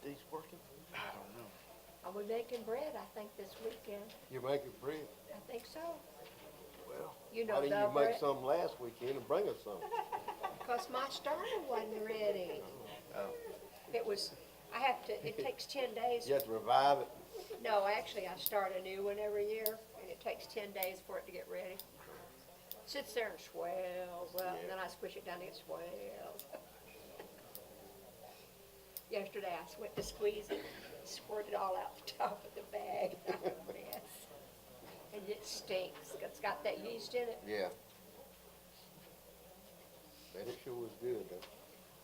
these working? I don't know. Are we making bread, I think, this weekend? You're making bread? I think so. Well, You know why didn't the you make bread? some last weekend and bring us some? Because my starter wasn't ready. Oh. It was, it takes 10 days. You have to revive it? No, actually, I start a new one every year, and it takes 10 days for it to get ready. Sits there and swells up, and then I squish it down and it swells. Yesterday, I went to squeeze it, squirted it all out the top of the bag. A mess. And it stinks. It's got that yeast in it. Yeah. Bet it sure was good, though.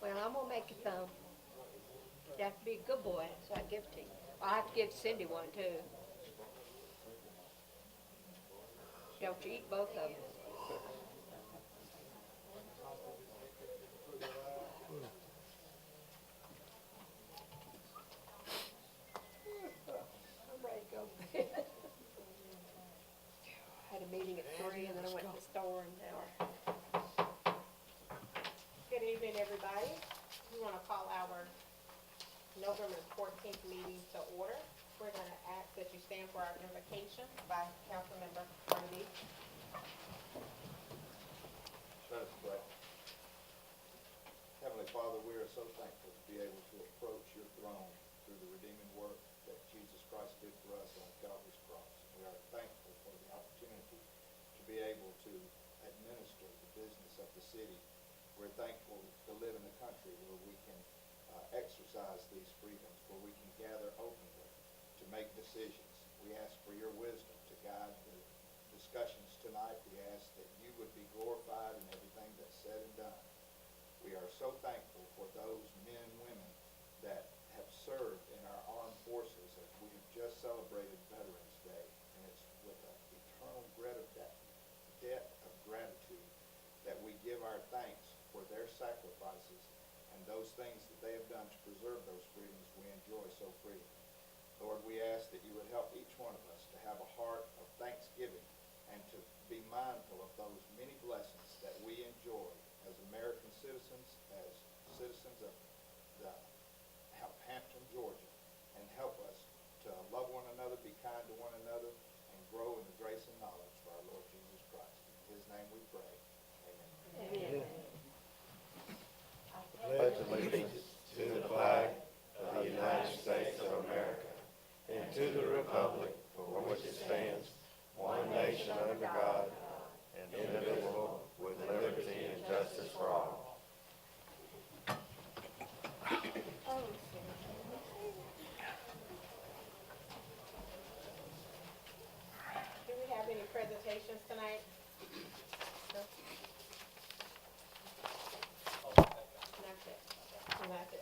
Well, I'm gonna make you some. You have to be a good boy, so I give it to you. I'll have to give Cindy one too. Don't you eat both of them? I'm ready to go to bed. Had a meeting at 3 and then I went to the store and now. Good evening, everybody. We want to call our November 14th meeting to order. We're going to ask that you stand for our invocation by Councilmember Barnaby. Let us pray. Heavenly Father, we are so thankful to be able to approach your throne through the redeeming work that Jesus Christ did for us on Calvary's cross. We are thankful for the opportunity to be able to administer the business of the city. We're thankful to live in a country where we can exercise these freedoms, where we can gather openly to make decisions. We ask for your wisdom to guide the discussions tonight. We ask that you would be glorified in everything that's said and done. We are so thankful for those men and women that have served in our armed forces as we have just celebrated Veterans Day. And it's with an eternal debt of gratitude that we give our thanks for their sacrifices and those things that they have done to preserve those freedoms we enjoy so freely. Lord, we ask that you would help each one of us to have a heart of thanksgiving and to be mindful of those many blessings that we enjoy as American citizens, as citizens of Hampton, Georgia, and help us to love one another, be kind to one another, and grow in the grace and knowledge of our Lord Jesus Christ. In his name we pray. Amen. Amen. Pledge allegiance to the flag of the United States of America and to the republic for which it stands, one nation under God, indivisible, with liberty and justice for all. Do we have any presentations tonight? No? That's it. That's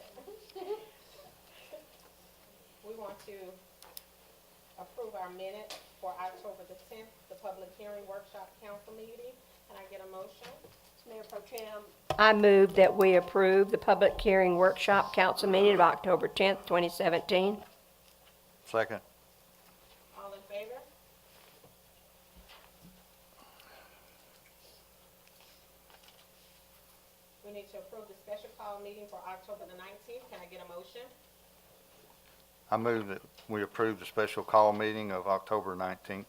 it. We want to approve our minutes for October the 10th, the public hearing workshop council meeting. Can I get a motion? Mayor Pro Tem, I move that we approve the public hearing workshop council meeting of October 10th, 2017. Second. All in favor? We need to approve the special call meeting for October the 19th. Can I get a motion? I move that we approve the special call meeting of October 19th.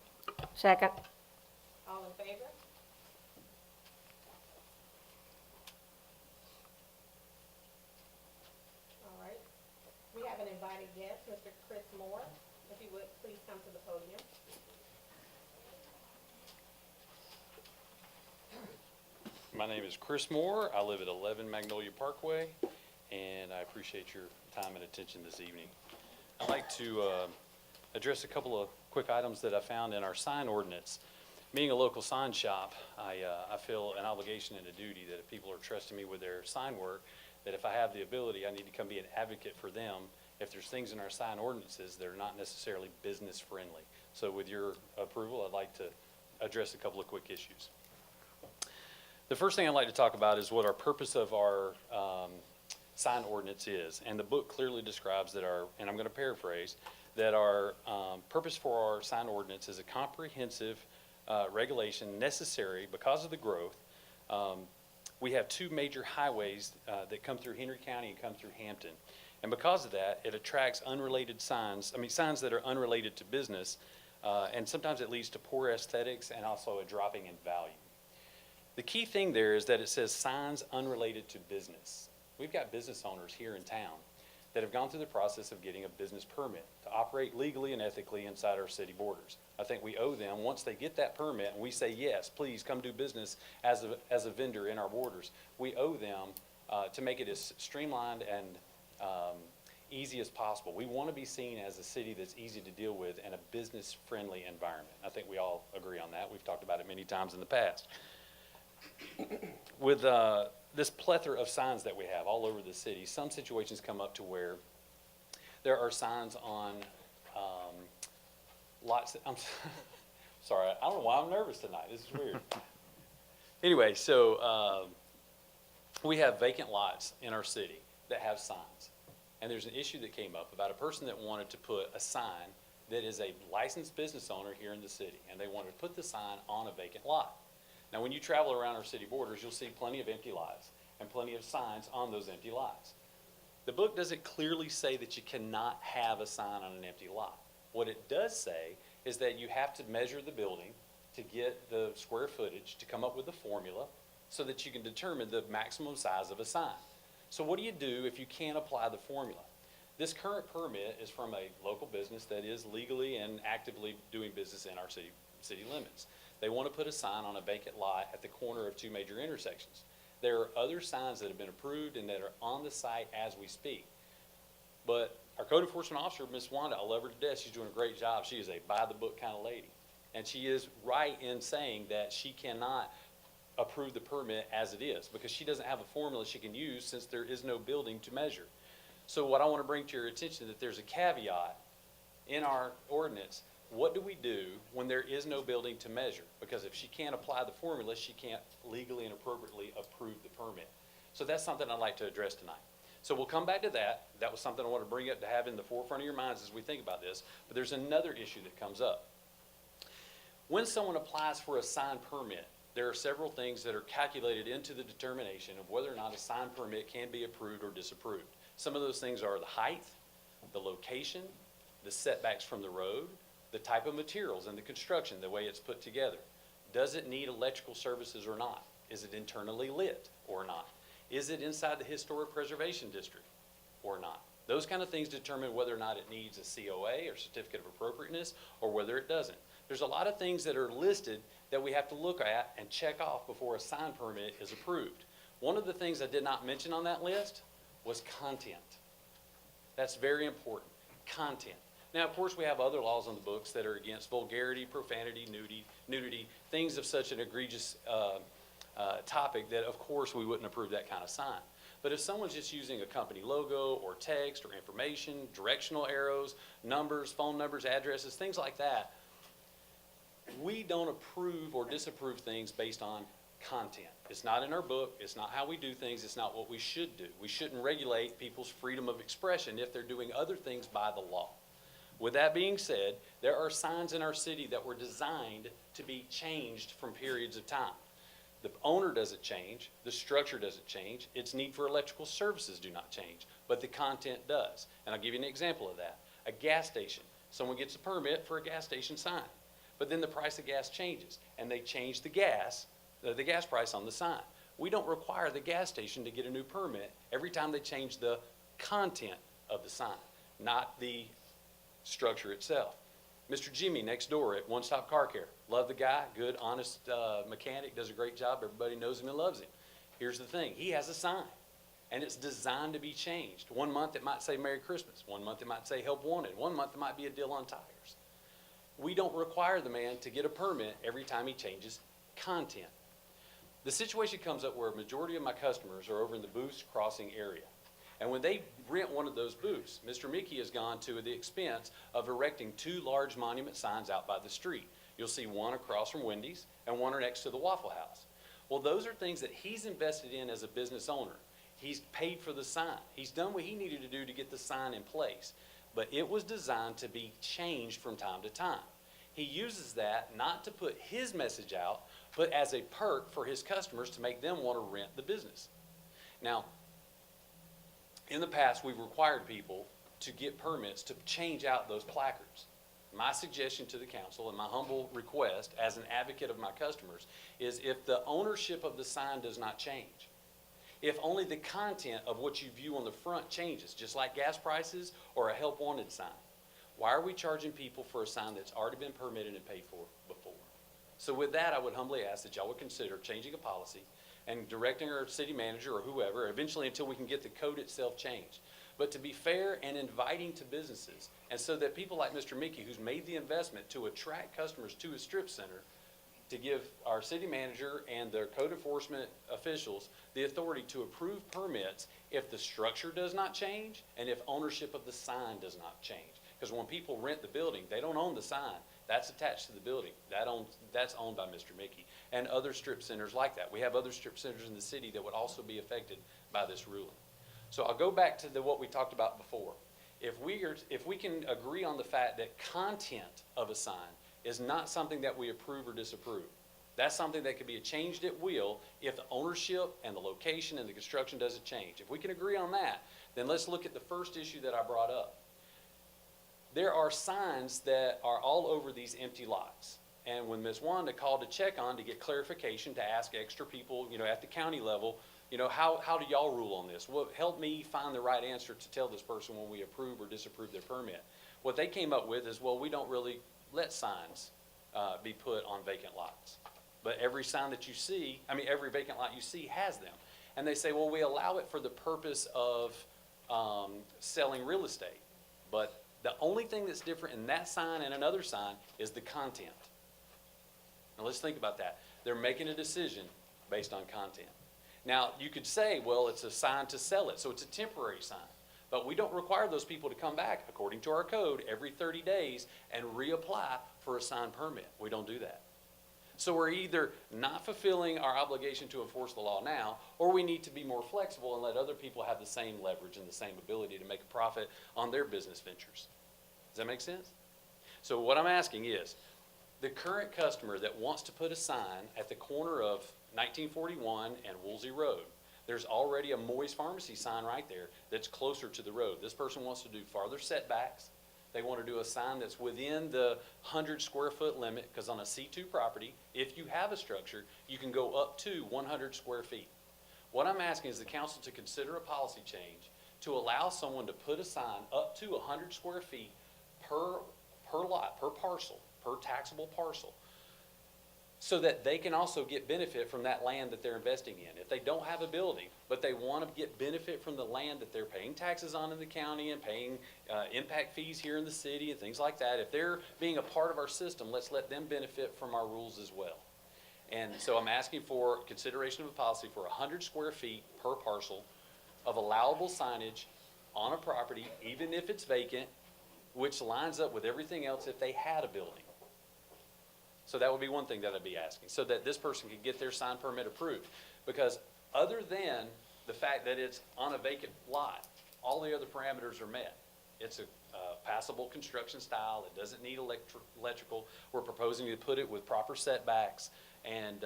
Second. All in favor? All right. We have an invited guest, Mr. Chris Moore. If you would, please come to the podium. My name is Chris Moore. I live at 11 Magnolia Parkway, and I appreciate your time and attention this evening. I'd like to address a couple of quick items that I found in our sign ordinance. Being a local sign shop, I feel an obligation and a duty that if people are trusting me with their sign work, that if I have the ability, I need to come be an advocate for them if there's things in our sign ordinances that are not necessarily business friendly. So with your approval, I'd like to address a couple of quick issues. The first thing I'd like to talk about is what our purpose of our sign ordinance is. And the book clearly describes that and I'm going to paraphrase, that our purpose for our sign ordinance is a comprehensive regulation necessary because of the growth we have two major highways that come through Henry County and come through Hampton. And because of that, it attracts unrelated signs, signs that are unrelated to business, and sometimes it leads to poor aesthetics and also a dropping in value. The key thing there is that it says signs unrelated to business. We've got business owners here in town that have gone through the process of getting a business permit to operate legally and ethically inside our city borders. I think we owe them, once they get that permit and we say, yes, please come do business as a vendor in our borders, we owe them to make it as streamlined and easy as possible. We want to be seen as a city that's easy to deal with and a business-friendly environment. I think we all agree on that. We've talked about it many times in the past. With this plethora of signs that we have all over the city, some situations come up to where there are signs on lots. I'm sorry, I don't know why I'm nervous tonight. This is weird. Anyway, so we have vacant lots in our city that have signs. And there's an issue that came up about a person that wanted to put a sign that is a licensed business owner here in the city, and they wanted to put the sign on a vacant lot. Now, when you travel around our city borders, you'll see plenty of empty lots and plenty of signs on those empty lots. The book doesn't clearly say that you cannot have a sign on an empty lot. What it does say is that you have to measure the building to get the square footage to come up with a formula so that you can determine the maximum size of a sign. So what do you do if you can't apply the formula? This current permit is from a local business that is legally and actively doing business in our city limits. They want to put a sign on a vacant lot at the corner of two major intersections. There are other signs that have been approved and that are on the site as we speak. But our code enforcement officer, Ms. Wanda, I love her to death. She's doing a great job. She is a by-the-book kind of lady. And she is right in saying that she cannot approve the permit as it is because she doesn't have a formula she can use since there is no building to measure. So what I want to bring to your attention is that there's a caveat in our ordinance. What do we do when there is no building to measure? Because if she can't apply the formula, she can't legally and appropriately approve the permit. So that's something I'd like to address tonight. So we'll come back to that. That was something I want to bring up to have in the forefront of your minds as we think about this. But there's another issue that comes up. When someone applies for a sign permit, there are several things that are calculated into the determination of whether or not a sign permit can be approved or disapproved. Some of those things are the height, the location, the setbacks from the road, the type of materials and the construction, the way it's put together. Does it need electrical services or not? Is it internally lit or not? Is it inside the historic preservation district or not? Those kind of things determine whether or not it needs a COA or certificate of appropriateness or whether it doesn't. There's a lot of things that are listed that we have to look at and check off before a sign permit is approved. One of the things I did not mention on that list was content. That's very important, content. Now, of course, we have other laws on the books that are against vulgarity, profanity, nudity, things of such an egregious topic that, of course, we wouldn't approve that kind of sign. But if someone's just using a company logo or text or information, directional arrows, numbers, phone numbers, addresses, things like that, we don't approve or disapprove things based on content. It's not in our book. It's not how we do things. It's not what we should do. We shouldn't regulate people's freedom of expression if they're doing other things by the law. With that being said, there are signs in our city that were designed to be changed from periods of time. The owner doesn't change, the structure doesn't change, its need for electrical services do not change, but the content does. And I'll give you an example of that. A gas station, someone gets a permit for a gas station sign, but then the price of gas changes and they change the gas price on the sign. We don't require the gas station to get a new permit every time they change the content of the sign, not the structure itself. Mr. Jimmy next door at One Stop Car Care. Love the guy, good, honest mechanic, does a great job. Everybody knows him and loves him. Here's the thing, he has a sign and it's designed to be changed. One month it might say Merry Christmas. One month it might say Help Wanted. One month it might be a deal on tires. We don't require the man to get a permit every time he changes content. The situation comes up where a majority of my customers are over in the Booths Crossing area. And when they rent one of those booths, Mr. Mickey has gone to the expense of erecting two large monument signs out by the street. You'll see one across from Wendy's and one next to the Waffle House. Well, those are things that he's invested in as a business owner. He's paid for the sign. He's done what he needed to do to get the sign in place. But it was designed to be changed from time to time. He uses that not to put his message out but as a perk for his customers to make them want to rent the business. Now, in the past, we've required people to get permits to change out those placards. My suggestion to the council and my humble request as an advocate of my customers is if the ownership of the sign does not change, if only the content of what you view on the front changes, just like gas prices or a help wanted sign, why are we charging people for a sign that's already been permitted and paid for before? So with that, I would humbly ask that y'all would consider changing a policy and directing our city manager or whoever, eventually until we can get the code itself changed. But to be fair and inviting to businesses, and so that people like Mr. Mickey, who's made the investment to attract customers to a strip center, to give our city manager and their code enforcement officials the authority to approve permits if the structure does not change and if ownership of the sign does not change. Because when people rent the building, they don't own the sign. That's attached to the building. That's owned by Mr. Mickey and other strip centers like that. We have other strip centers in the city that would also be affected by this ruling. So I'll go back to what we talked about before. If we can agree on the fact that content of a sign is not something that we approve or disapprove, that's something that can be changed at will if the ownership and the location and the construction doesn't change. If we can agree on that, then let's look at the first issue that I brought up. There are signs that are all over these empty lots. And when Ms. Wanda called to check on to get clarification, to ask extra people, at the county level, how do y'all rule on this? Well, help me find the right answer to tell this person when we approve or disapprove their permit. What they came up with is, well, we don't really let signs be put on vacant lots. But every sign that you see, every vacant lot you see has them. And they say, well, we allow it for the purpose of selling real estate. But the only thing that's different in that sign and another sign is the content. Now let's think about that. They're making a decision based on content. Now you could say, well, it's a sign to sell it, so it's a temporary sign. But we don't require those people to come back, according to our code, every 30 days and reapply for a sign permit. We don't do that. So we're either not fulfilling our obligation to enforce the law now, or we need to be more flexible and let other people have the same leverage and the same ability to make a profit on their business ventures. Does that make sense? So what I'm asking is, the current customer that wants to put a sign at the corner of 1941 and Woolsey Road, there's already a Moy's Pharmacy sign right there that's closer to the road. This person wants to do farther setbacks. They want to do a sign that's within the 100 square foot limit, because on a C2 property, if you have a structure, you can go up to 100 square feet. What I'm asking is the council to consider a policy change to allow someone to put a sign up to 100 square feet per lot, per parcel, per taxable parcel, so that they can also get benefit from that land that they're investing in. If they don't have a building, but they want to get benefit from the land that they're paying taxes on in the county and paying impact fees here in the city and things like that, if they're being a part of our system, let's let them benefit from our rules as well. And so I'm asking for consideration of a policy for 100 square feet per parcel of allowable signage on a property, even if it's vacant, which lines up with everything else if they had a building. So that would be one thing that I'd be asking, so that this person could get their sign permit approved. Because other than the fact that it's on a vacant lot, all the other parameters are met. It's a passable construction style. It doesn't need electrical. We're proposing to put it with proper setbacks, and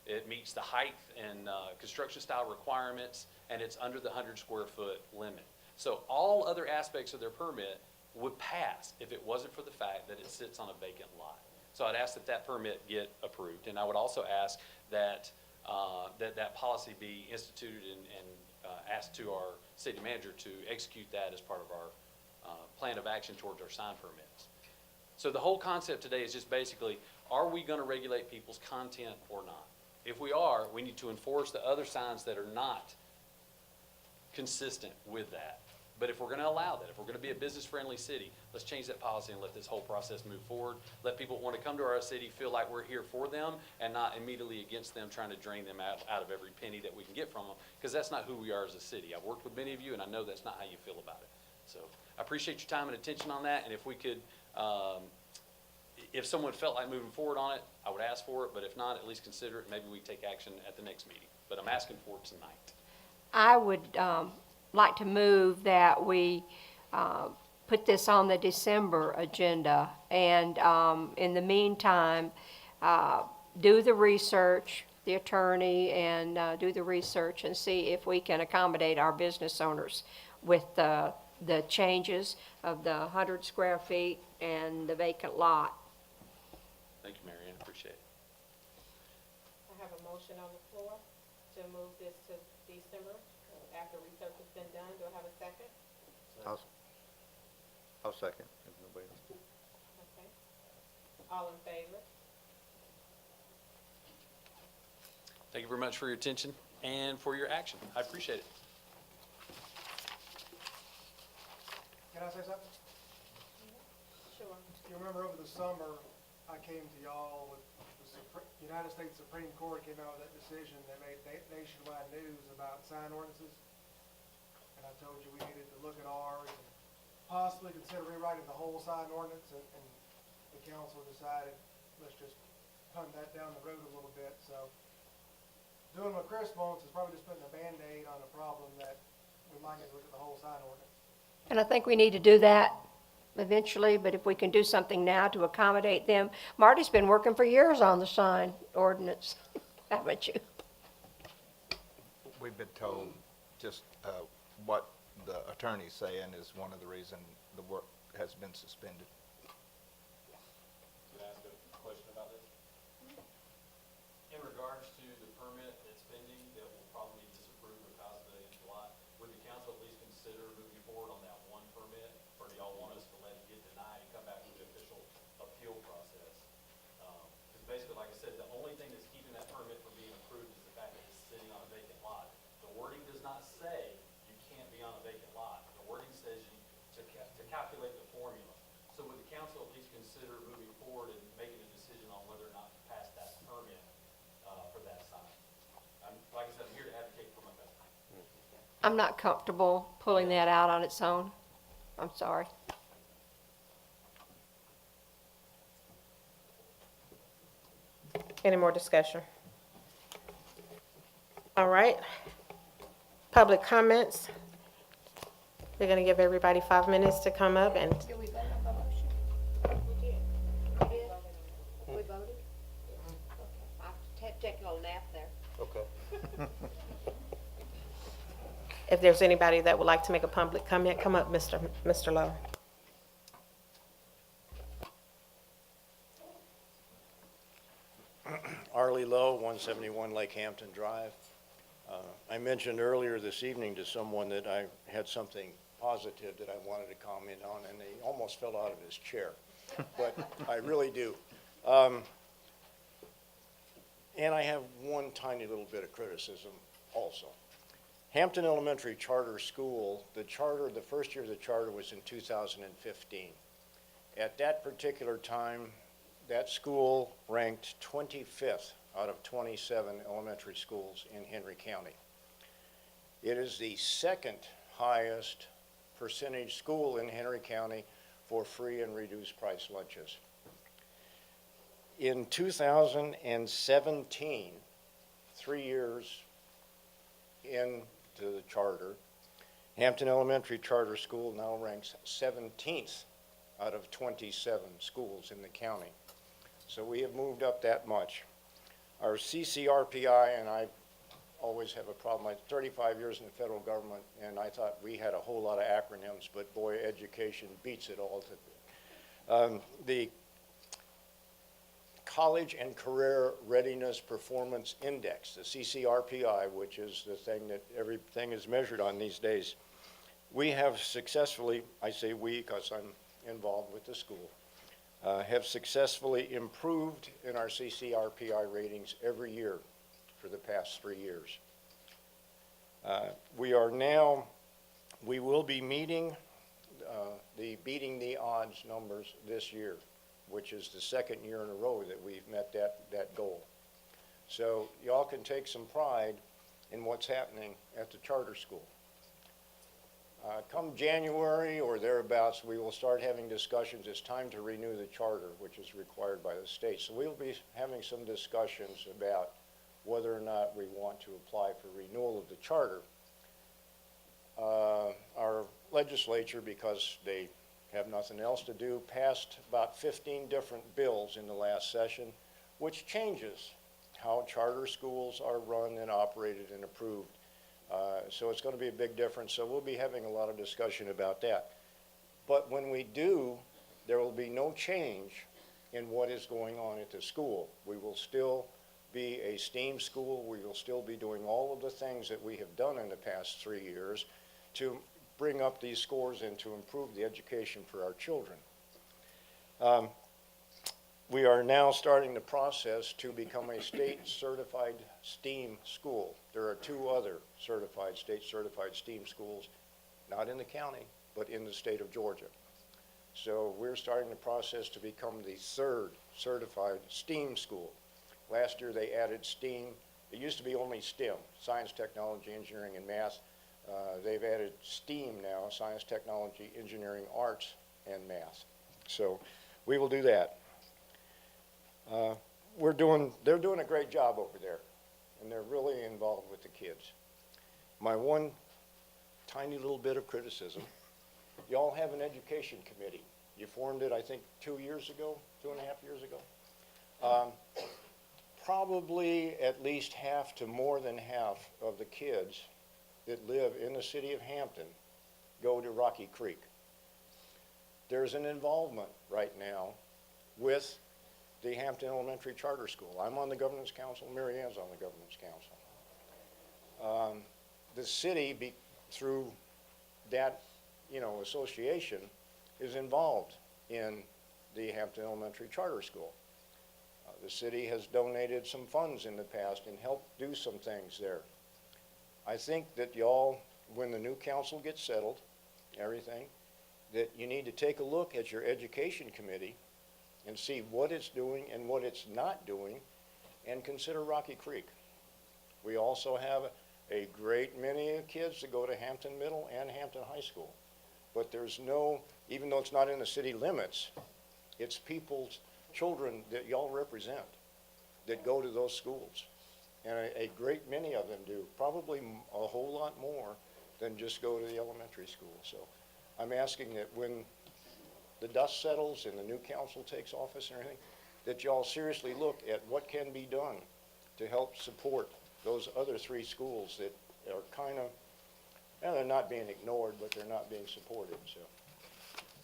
it meets the height and construction style requirements, and it's under the 100 square foot limit. So all other aspects of their permit would pass if it wasn't for the fact that it sits on a vacant lot. So I'd ask that that permit get approved, and I would also ask that that policy be instituted and asked to our city manager to execute that as part of our plan of action towards our sign permits. So the whole concept today is just basically, are we going to regulate people's content or not? If we are, we need to enforce the other signs that are not consistent with that. But if we're going to allow that, if we're going to be a business-friendly city, let's change that policy and let this whole process move forward. Let people who want to come to our city feel like we're here for them and not immediately against them, trying to drain them out of every penny that we can get from them, because that's not who we are as a city. I've worked with many of you, and I know that's not how you feel about it. So I appreciate your time and attention on that, and if we could, if someone felt like moving forward on it, I would ask for it, but if not, at least consider it. Maybe we take action at the next meeting. But I'm asking for it tonight. I would like to move that we put this on the December agenda, and in the meantime, do the research, the attorney, and do the research and see if we can accommodate our business owners with the changes of the 100 square feet and the vacant lot. Thank you, Mary Ann, appreciate it. I have a motion on the floor to move this to December after research has been done. Do I have a second? I'll second. if nobody else. Okay. All in favor? Thank you very much for your attention and for your action. I appreciate it. Can I say something? Sure. You remember over the summer, I came to y'all with the United States Supreme Court came out with that decision that made nationwide news about sign ordinances. And I told you we needed to look at ours and possibly consider rewriting the whole sign ordinance, and the council decided, let's just punt that down the road a little bit, so. Doing what Chris wants is probably just putting a Band-Aid on a problem that we might need to look at the whole sign ordinance. And I think we need to do that eventually, but if we can do something now to accommodate them. Marty's been working for years on the sign ordinance, haven't you? We've been told just what the attorney's saying is one of the reason the work has been suspended. Can I ask a question about this? In regards to the permit that's pending that will probably be disapproved because of the July, would the council at least consider moving forward on that one permit? Or do y'all want us to let it get denied and come back with the official appeal process? Because basically, like I said, the only thing that's keeping that permit from being approved is the fact that it's sitting on a vacant lot. The wording does not say you can't be on a vacant lot. The wording says to calculate the formula. So would the council at least consider moving forward and making a decision on whether or not to pass that permit for that sign? Like I said, I'm here to advocate for my customer. I'm not comfortable pulling that out on its own. I'm sorry. Any more discussion? All right. Public comments. We're gonna give everybody 5 minutes to come up and. Did we vote on the motion? We did. We did? We voted? Okay. I had to take a little nap there. Okay. If there's anybody that would like to make a public comment, come up, Mr. Lowe. Arlie Lowe, 171 Lake Hampton Drive. I mentioned earlier this evening to someone that I had something positive that I wanted to comment on, and he almost fell out of his chair, but I really do. And I have one tiny little bit of criticism also. Hampton Elementary Charter School, the first year of the charter was in 2015. At that particular time, that school ranked 25th out of 27 elementary schools in Henry County. It is the second highest percentage school in Henry County for free and reduced price lunches. In 2017, 3 years into the charter, Hampton Elementary Charter School now ranks 17th out of 27 schools in the county. So we have moved up that much. Our CCRPI, and I always have a problem, I'm 35 years in the federal government, and I thought we had a whole lot of acronyms, but boy, education beats it all. The College and Career Readiness Performance Index, the CCRPI, which is the thing that everything is measured on these days. We have successfully, I say we because I'm involved with the school, have successfully improved in our CCRPI ratings every year for the past 3 years. We will be meeting beating the odds numbers this year, which is the second year in a row that we've met that goal. So y'all can take some pride in what's happening at the charter school. Come January or thereabouts, we will start having discussions. It's time to renew the charter, which is required by the state. So we'll be having some discussions about whether or not we want to apply for renewal of the charter. Our legislature, because they have nothing else to do, passed about 15 different bills in the last session. which changes how charter schools are run and operated and approved. So it's going to be a big difference. So we'll be having a lot of discussion about that. But when we do, there will be no change in what is going on at the school. We will still be a STEAM school. We will still be doing all of the things that we have done in the past 3 years to bring up these scores and to improve the education for our children. We are now starting the process to become a state-certified STEAM school. There are 2 other state-certified STEAM schools, not in the county, but in the state of Georgia. So we're starting the process to become the 3rd certified STEAM school. Last year they added STEAM. It used to be only STEM, science, technology, engineering, and math. They've added STEAM now, science, technology, engineering, arts, and math. So we will do that. They're doing a great job over there, and they're really involved with the kids. My one tiny little bit of criticism, y'all have an education committee. You formed it, I think, 2 years ago, 2.5 years ago. Probably at least half to more than half of the kids that live in the city of Hampton go to Rocky Creek. There's an involvement right now with the Hampton Elementary Charter School. I'm on the governance council, Mary Ann's on the governance council. The city, through that, association, is involved in the Hampton Elementary Charter School. The city has donated some funds in the past and helped do some things there. I think that y'all, when the new council gets settled, everything, that you need to take a look at your education committee and see what it's doing and what it's not doing, and consider Rocky Creek. We also have a great many kids that go to Hampton Middle and Hampton High School. But there's no, even though it's not in the city limits, it's people's children that y'all represent that go to those schools. And a great many of them do, probably a whole lot more than just go to the elementary school. So I'm asking that when the dust settles and the new council takes office and everything, that y'all seriously look at what can be done to help support those other 3 schools that are kind of, they're not being ignored, but they're not being supported. So,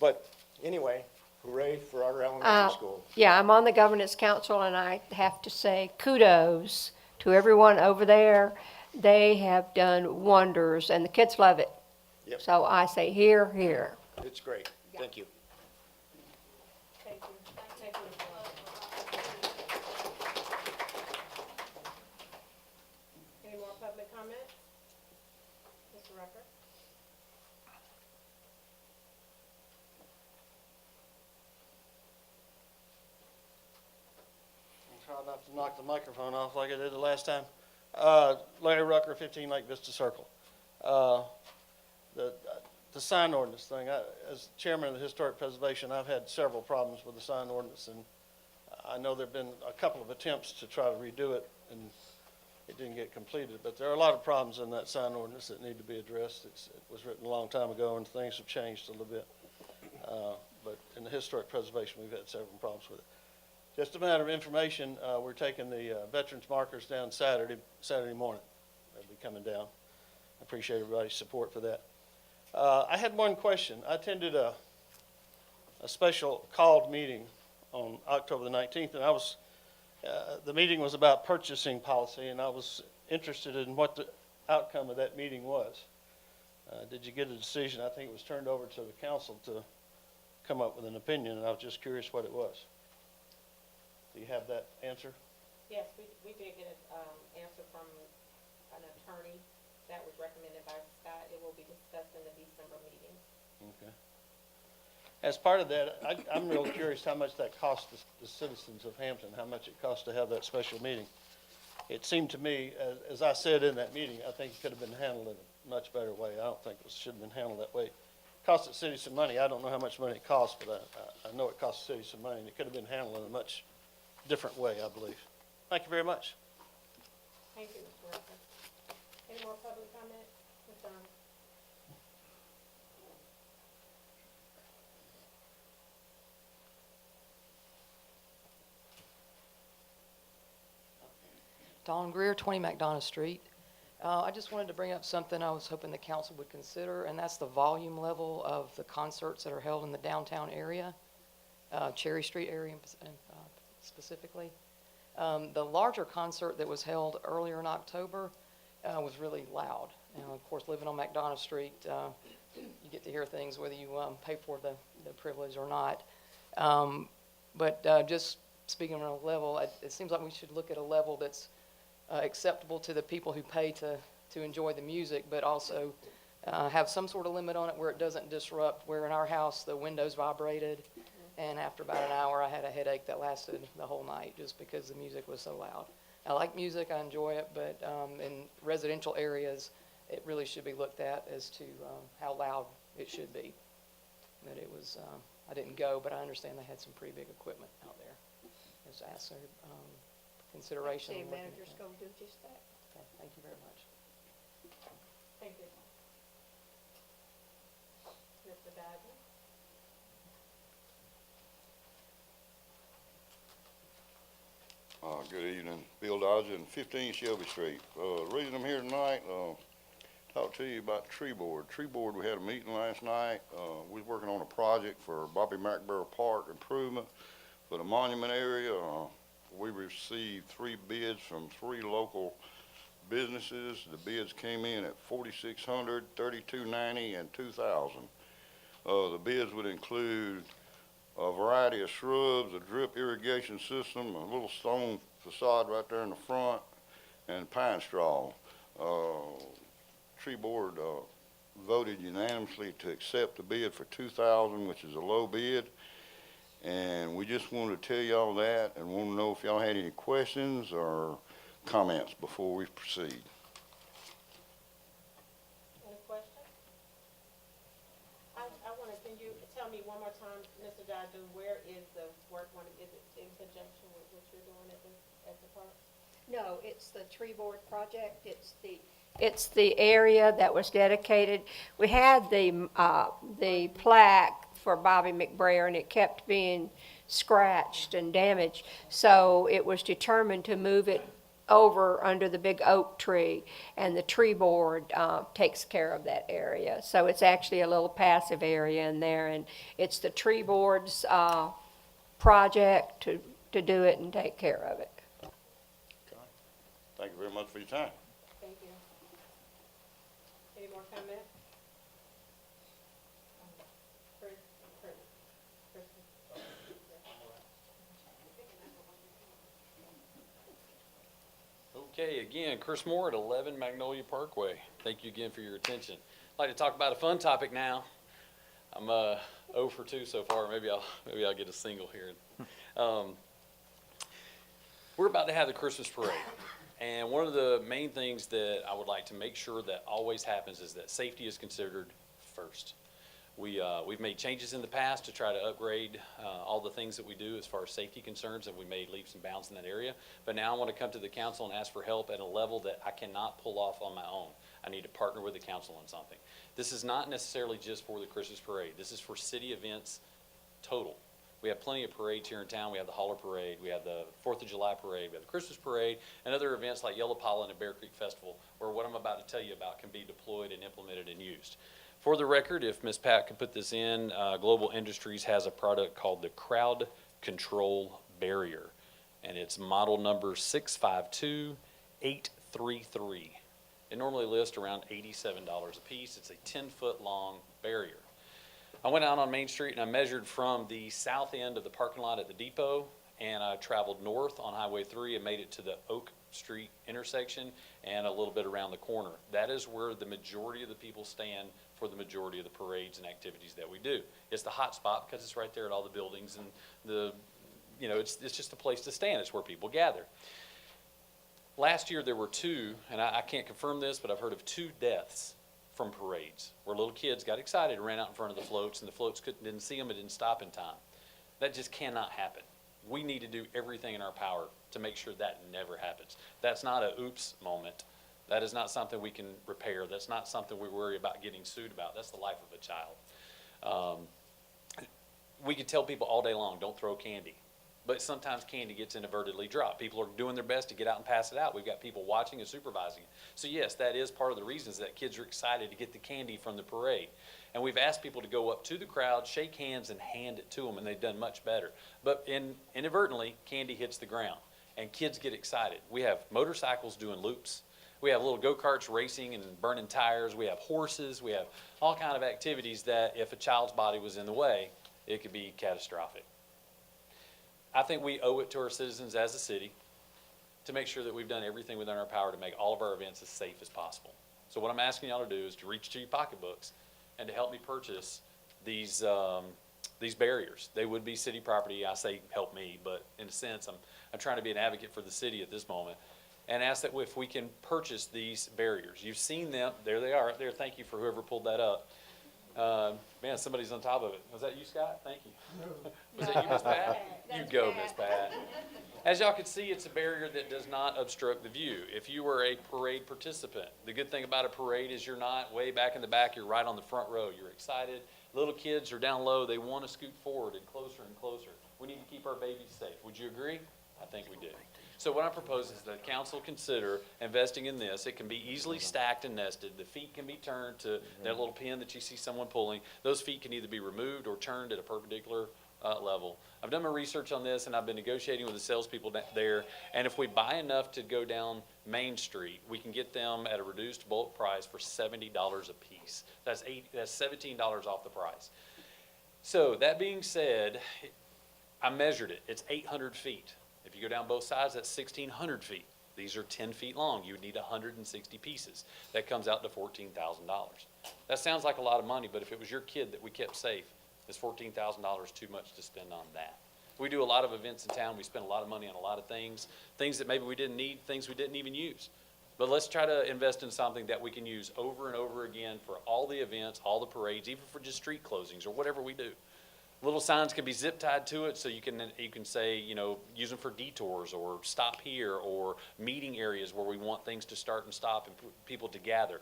but anyway, hooray for our elementary school. Yeah, I'm on the governance council, and I have to say kudos to everyone over there. They have done wonders, and the kids love it. Yep. So I say here, here. It's great. Thank you. Thank you. Thank you, Mr. Rucker. Any more public comment? Mr. Rucker? I'll try not to knock the microphone off like I did the last time. Larry Rucker, 15 Lake Vista Circle. The sign ordinance thing, as chairman of the Historic Preservation, I've had several problems with the sign ordinance, and I know there've been a couple of attempts to try to redo it, and it didn't get completed. But there are a lot of problems in that sign ordinance that need to be addressed. It was written a long time ago, and things have changed a little bit. But in the Historic Preservation, we've had several problems with it. Just a matter of information, we're taking the veterans markers down Saturday morning. They'll be coming down. I appreciate everybody's support for that. I had one question. I attended a special called meeting on October the 19th, and the meeting was about purchasing policy, and I was interested in what the outcome of that meeting was. Did you get a decision? I think it was turned over to the council to come up with an opinion, and I was just curious what it was. Do you have that answer? Yes, we did get an answer from an attorney that was recommended by Scott. It will be discussed in the December meeting. Okay. As part of that, I'm real curious how much that cost the citizens of Hampton, how much it cost to have that special meeting. It seemed to me, as I said in that meeting, I think it could have been handled in a much better way. I don't think it should have been handled that way. It cost the city some money. I don't know how much money it cost, but I know it cost the city some money, and it could have been handled in a much different way, I believe. Thank you very much. Thank you, Mr. Rucker. Any more public comment? Mr. Arnold? Dawn Greer, 20 McDonough Street. I just wanted to bring up something I was hoping the council would consider, and that's the volume level of the concerts that are held in the downtown area, Cherry Street area specifically. The larger concert that was held earlier in October was really loud. And of course, living on McDonough Street, you get to hear things whether you pay for the privilege or not. But just speaking on a level, it seems like we should look at a level that's acceptable to the people who pay to enjoy the music, but also have some sort of limit on it where it doesn't disrupt. Where in our house, the windows vibrated, and after about an hour, I had a headache that lasted the whole night just because the music was so loud. I like music, I enjoy it, but in residential areas, it really should be looked at as to how loud it should be. But it was, I didn't go, but I understand they had some pretty big equipment out there. Just ask their consideration. City in looking at manager's that. gonna do just that. Okay, thank you very much. Thank you. Mr. Dodger? Good evening, Bill Dodger and 15 Shelby Street. The reason I'm here tonight, talk to you about Tree Board. Tree Board, we had a meeting last night. We was working on a project for Bobby McBurrow Park improvement for the monument area. We received 3 bids from 3 local businesses. The bids came in at $4,600, $3,290, and $2,000. The bids would include a variety of shrubs, a drip irrigation system, a little stone facade right there in the front, and pine straw. Tree Board voted unanimously to accept the bid for $2,000, which is a low bid. And we just wanted to tell y'all that and want to know if y'all had any questions or comments before we proceed. Any questions? I want to, can you tell me one more time, Mr. Dodger, where is the work, is it in conjunction with what you're doing at the park? No, it's the tree board project. It's the area that was dedicated. We had the plaque for Bobby McBrayer, and it kept being scratched and damaged. So it was determined to move it over under the big oak tree, and the tree board takes care of that area. So it's actually a little passive area in there, and it's the tree board's project to do it and take care of it. Thank you very much for your time. Thank you. Any more comments? Okay, again, Chris Moore at 11 Magnolia Parkway. Thank you again for your attention. I'd like to talk about a fun topic now. I'm 0 for 2 so far. Maybe I'll get a single here. We're about to have the Christmas parade, and one of the main things that I would like to make sure that always happens is that safety is considered first. We've made changes in the past to try to upgrade all the things that we do as far as safety concerns, and we made leaps and bounds in that area. But now I want to come to the council and ask for help at a level that I cannot pull off on my own. I need to partner with the council on something. This is not necessarily just for the Christmas parade. This is for city events total. We have plenty of parades here in town. We have the Holler Parade, we have the 4th of July Parade, we have the Christmas Parade, and other events like Yellow Pollen and Bear Creek Festival, where what I'm about to tell you about can be deployed and implemented and used. For the record, if Ms. Pat could put this in, Global Industries has a product called the Crowd Control Barrier, and it's model number 652833. It normally lists around $87 a piece. It's a 10-foot long barrier. I went out on Main Street and I measured from the south end of the parking lot at the depot, and I traveled north on Highway 3 and made it to the Oak Street intersection and a little bit around the corner. That is where the majority of the people stand for the majority of the parades and activities that we do. It's the hot spot because it's right there at all the buildings, and it's just a place to stand. It's where people gather. Last year there were 2, and I can't confirm this, but I've heard of 2 deaths from parades where little kids got excited and ran out in front of the floats, and the floats didn't see them and didn't stop in time. That just cannot happen. We need to do everything in our power to make sure that never happens. That's not a oops moment. That is not something we can repair. That's not something we worry about getting sued about. That's the life of a child. We could tell people all day long, don't throw candy. but sometimes candy gets inadvertently dropped. People are doing their best to get out and pass it out. We've got people watching and supervising it. So yes, that is part of the reasons that kids are excited to get the candy from the parade. And we've asked people to go up to the crowd, shake hands, and hand it to them, and they've done much better. But inadvertently, candy hits the ground, and kids get excited. We have motorcycles doing loops. We have little go-karts racing and burning tires. We have horses. We have all kind of activities that if a child's body was in the way, it could be catastrophic. I think we owe it to our citizens as a city to make sure that we've done everything within our power to make all of our events as safe as possible. So what I'm asking y'all to do is to reach to your pocketbooks and to help me purchase these barriers. They would be city property. I say help me, but in a sense, I'm trying to be an advocate for the city at this moment, and ask that if we can purchase these barriers. You've seen them. There they are right there. Thank you for whoever pulled that up. Man, somebody's on top of it. Was that you, Scott? Thank you. Was that you, Miss Pat? You go, Miss Pat. As y'all can see, it's a barrier that does not obstruct the view. If you were a parade participant, the good thing about a parade is you're not way back in the back, you're right on the front row. You're excited. Little kids are down low. They want to scoot forward and closer and closer. We need to keep our babies safe. Would you agree? I think we do. So what I propose is that council consider investing in this. It can be easily stacked and nested. The feet can be turned to that little pin that you see someone pulling. Those feet can either be removed or turned at a perpendicular level. I've done my research on this, and I've been negotiating with the salespeople there. And if we buy enough to go down Main Street, we can get them at a reduced bulk price for $70 a piece. That's $17 off the price. So that being said, I measured it. It's 800 feet. If you go down both sides, that's 1,600 feet. These are 10 feet long. You would need 160 pieces. That comes out to $14,000. That sounds like a lot of money, but if it was your kid that we kept safe, is $14,000 too much to spend on that? We do a lot of events in town. We spend a lot of money on a lot of things that maybe we didn't need, things we didn't even use. But let's try to invest in something that we can use over and over again for all the events, all the parades, even for just street closings or whatever we do. Little signs can be zip tied to it, so you can say, use them for detours or stop here or meeting areas where we want things to start and stop and people to gather.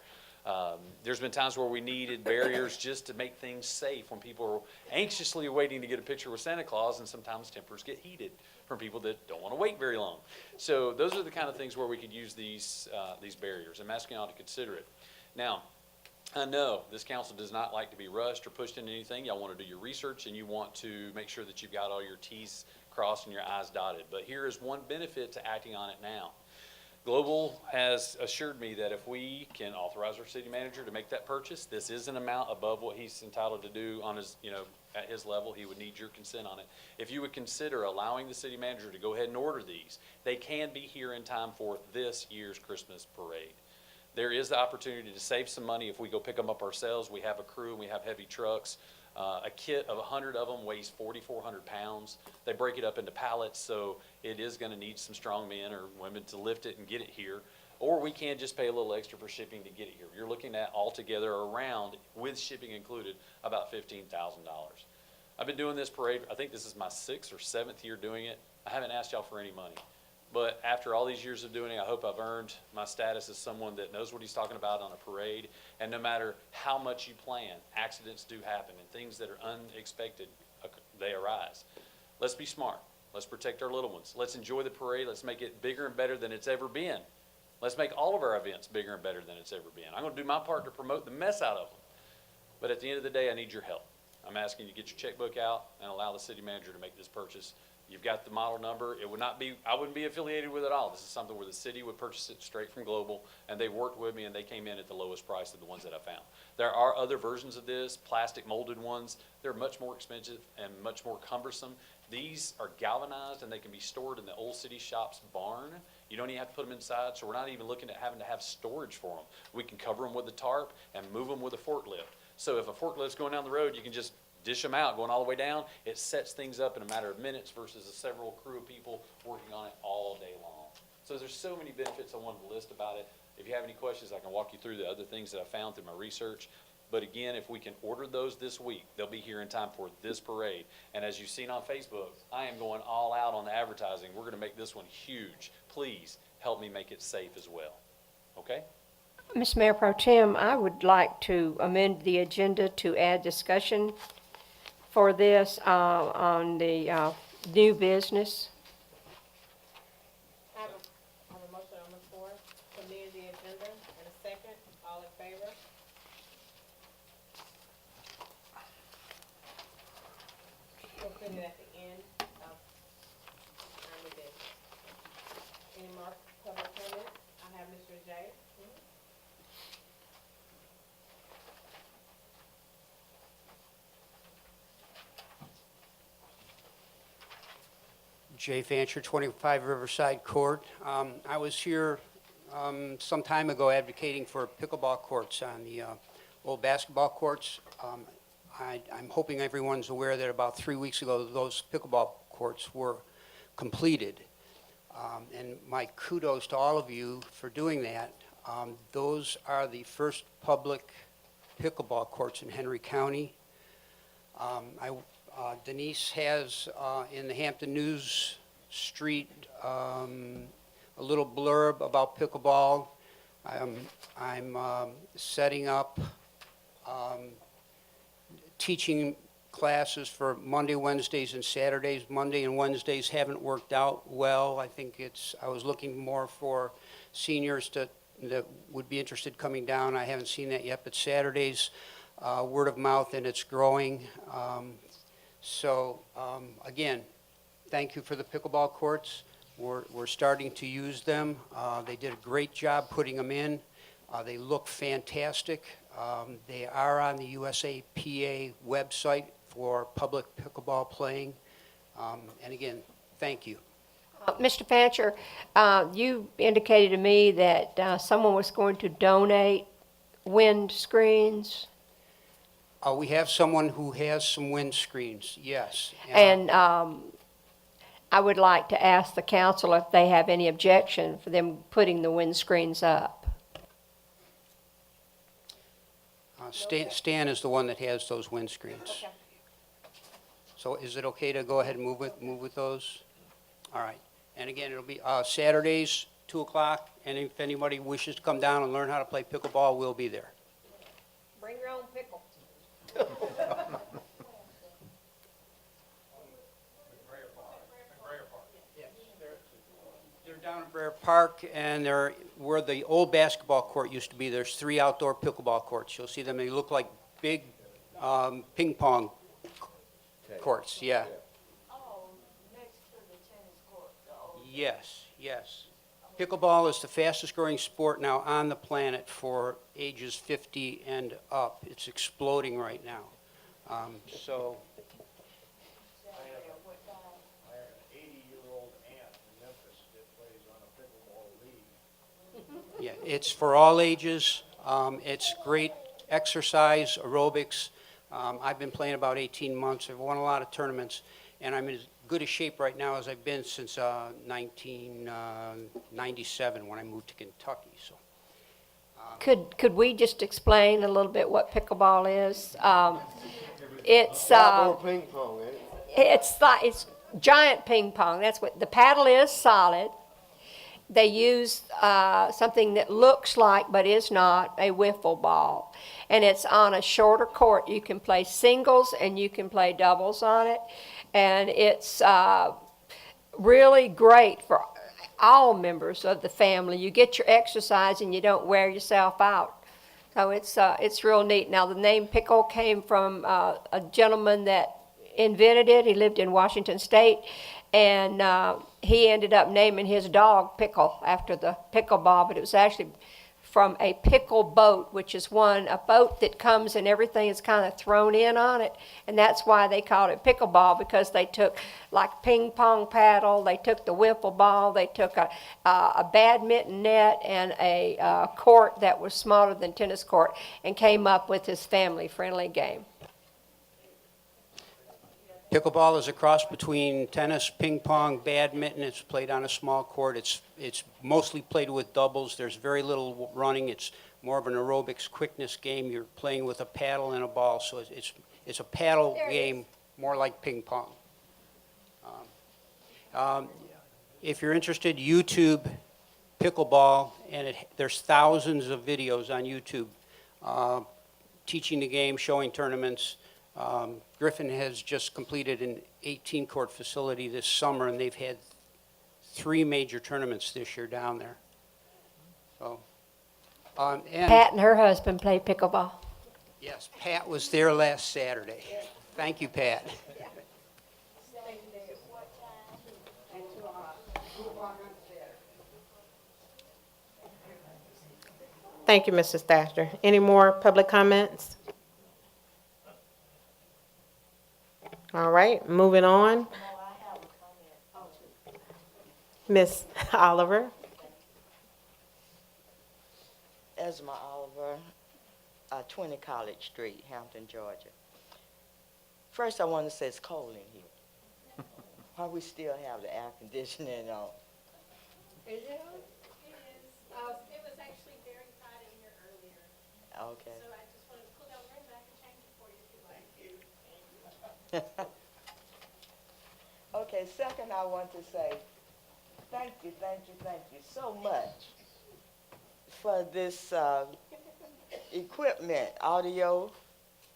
There's been times where we needed barriers just to make things safe when people are anxiously waiting to get a picture with Santa Claus, and sometimes tempers get heated from people that don't want to wait very long. So those are the kind of things where we could use these barriers. I'm asking y'all to consider it. Now, I know this council does not like to be rushed or pushed into anything. Y'all want to do your research and you want to make sure that you've got all your T's crossed and your I's dotted. But here is one benefit to acting on it now. Global has assured me that if we can authorize our city manager to make that purchase, this is an amount above what he's entitled to do on his, at his level. He would need your consent on it. If you would consider allowing the city manager to go ahead and order these, they can be here in time for this year's Christmas parade. There is the opportunity to save some money if we go pick them up ourselves. We have a crew and we have heavy trucks. A kit of 100 of them weighs 4,400 pounds. They break it up into pallets, so it is going to need some strong men or women to lift it and get it here. Or we can just pay a little extra for shipping to get it here. You're looking at altogether around, with shipping included, about $15,000. I've been doing this parade, I think this is my 6th or 7th year doing it. I haven't asked y'all for any money. But after all these years of doing it, I hope I've earned my status as someone that knows what he's talking about on a parade. And no matter how much you plan, accidents do happen, and things that are unexpected, they arise. Let's be smart. Let's protect our little ones. Let's enjoy the parade. Let's make it bigger and better than it's ever been. Let's make all of our events bigger and better than it's ever been. I'm going to do my part to promote the mess out of them. But at the end of the day, I need your help. I'm asking you to get your checkbook out and allow the city manager to make this purchase. You've got the model number. It would not be, I wouldn't be affiliated with it at all. This is something where the city would purchase it straight from Global, and they worked with me and they came in at the lowest price of the ones that I found. There are other versions of this, plastic molded ones. They're much more expensive and much more cumbersome. These are galvanized and they can be stored in the Old City Shop's barn. You don't even have to put them inside, so we're not even looking at having to have storage for them. We can cover them with a tarp and move them with a forklift. So if a forklift's going down the road, you can just dish them out, going all the way down. It sets things up in a matter of minutes versus a several crew of people working on it all day long. So there's so many benefits I wanted to list about it. If you have any questions, I can walk you through the other things that I found through my research. But again, if we can order those this week, they'll be here in time for this parade. And as you've seen on Facebook, I am going all out on the advertising. We're going to make this one huge. Please help me make it safe as well. Okay? Ms. Mayor Pro Tem, I would like to amend the agenda to add discussion for this on the new business. I have a motion on the floor to amend the agenda and a second. All in favor? We'll put it at the end of our new business. Any more public comment? I have Mr. J. Jay Fancher, 25 Riverside Court. I was here some time ago advocating for pickleball courts on the old basketball courts. I'm hoping everyone's aware that about 3 weeks ago, those pickleball courts were completed. And my kudos to all of you for doing that. Those are the first public pickleball courts in Henry County. Denise has in the Hampton News Street a little blurb about pickleball. I'm setting up teaching classes for Monday, Wednesdays, and Saturdays. Monday and Wednesdays haven't worked out well. I was looking more for seniors that would be interested coming down. I haven't seen that yet, but Saturdays, word of mouth, and it's growing. Again, thank you for the pickleball courts. We're starting to use them. They did a great job putting them in. They look fantastic. They are on the USAPA website for public pickleball playing. And again, thank you. Mr. Fancher, you indicated to me that someone was going to donate wind screens. We have someone who has some wind screens, yes. And I would like to ask the council if they have any objection for them putting the wind screens up. Stan is the one that has those wind screens. Okay. So is it okay to go ahead and move with those? All right. And again, it'll be Saturdays, 2 o'clock, and if anybody wishes to come down and learn how to play pickleball, we'll be there. Bring your own pickle. They're down at Brer Park, and they're where the old basketball court used to be. There's 3 outdoor pickleball courts. You'll see them. They look like big ping pong courts. Yeah. Oh, next to the tennis court, though. Yes, yes. Pickleball is the fastest growing sport now on the planet for ages 50 and up. It's exploding right now. So. I have an 80-year-old aunt in Memphis that plays on a pickleball league. Yeah, it's for all ages. It's great exercise, aerobics. I've been playing about 18 months. I've won a lot of tournaments, and I'm in as good a shape right now as I've been since 1997 when I moved to Kentucky. So. Could we just explain a little bit what pickleball is? It's Outdoor ping pong, ain't it? it's giant ping pong. That's what the paddle is, solid. They use something that looks like but is not a wiffle ball, and it's on a shorter court. You can play singles and you can play doubles on it, and it's really great for all members of the family. You get your exercise and you don't wear yourself out. So it's real neat. Now the name pickle came from a gentleman that invented it. He lived in Washington State, and he ended up naming his dog Pickle after the pickleball, but it was actually from a pickle boat, which is a boat that comes and everything is kind of thrown in on it, and that's why they called it pickleball, because they took like ping pong paddle, they took the wiffle ball, they took a badminton net and a court that was smaller than tennis court, and came up with this family-friendly game. Pickleball is a cross between tennis, ping pong, badminton. It's played on a small court. It's mostly played with doubles. There's very little running. It's more of an aerobics quickness game. You're playing with a paddle and a ball, so it's a paddle game, more like ping pong. If you're interested, YouTube pickleball, and there's thousands of videos on YouTube teaching the game, showing tournaments. Griffin has just completed an 18-court facility this summer, and they've had 3 major tournaments this year down there. So, and Pat and her husband play pickleball. yes, Pat was there last Saturday. Thank you, Pat. Thank you, Mrs. Thatcher. Any more public comments? All right, moving on. Ms. Oliver. Esma Oliver, 20 College Street, Hampton, Georgia. First, I want to say it's cold in here. Why we still have the air conditioning on? Is it on? It is. It was actually very hot in here earlier, Okay. so I just wanted to pull that one back and change it for you if you'd like. Okay, second, I want to say thank you so much for this equipment, audio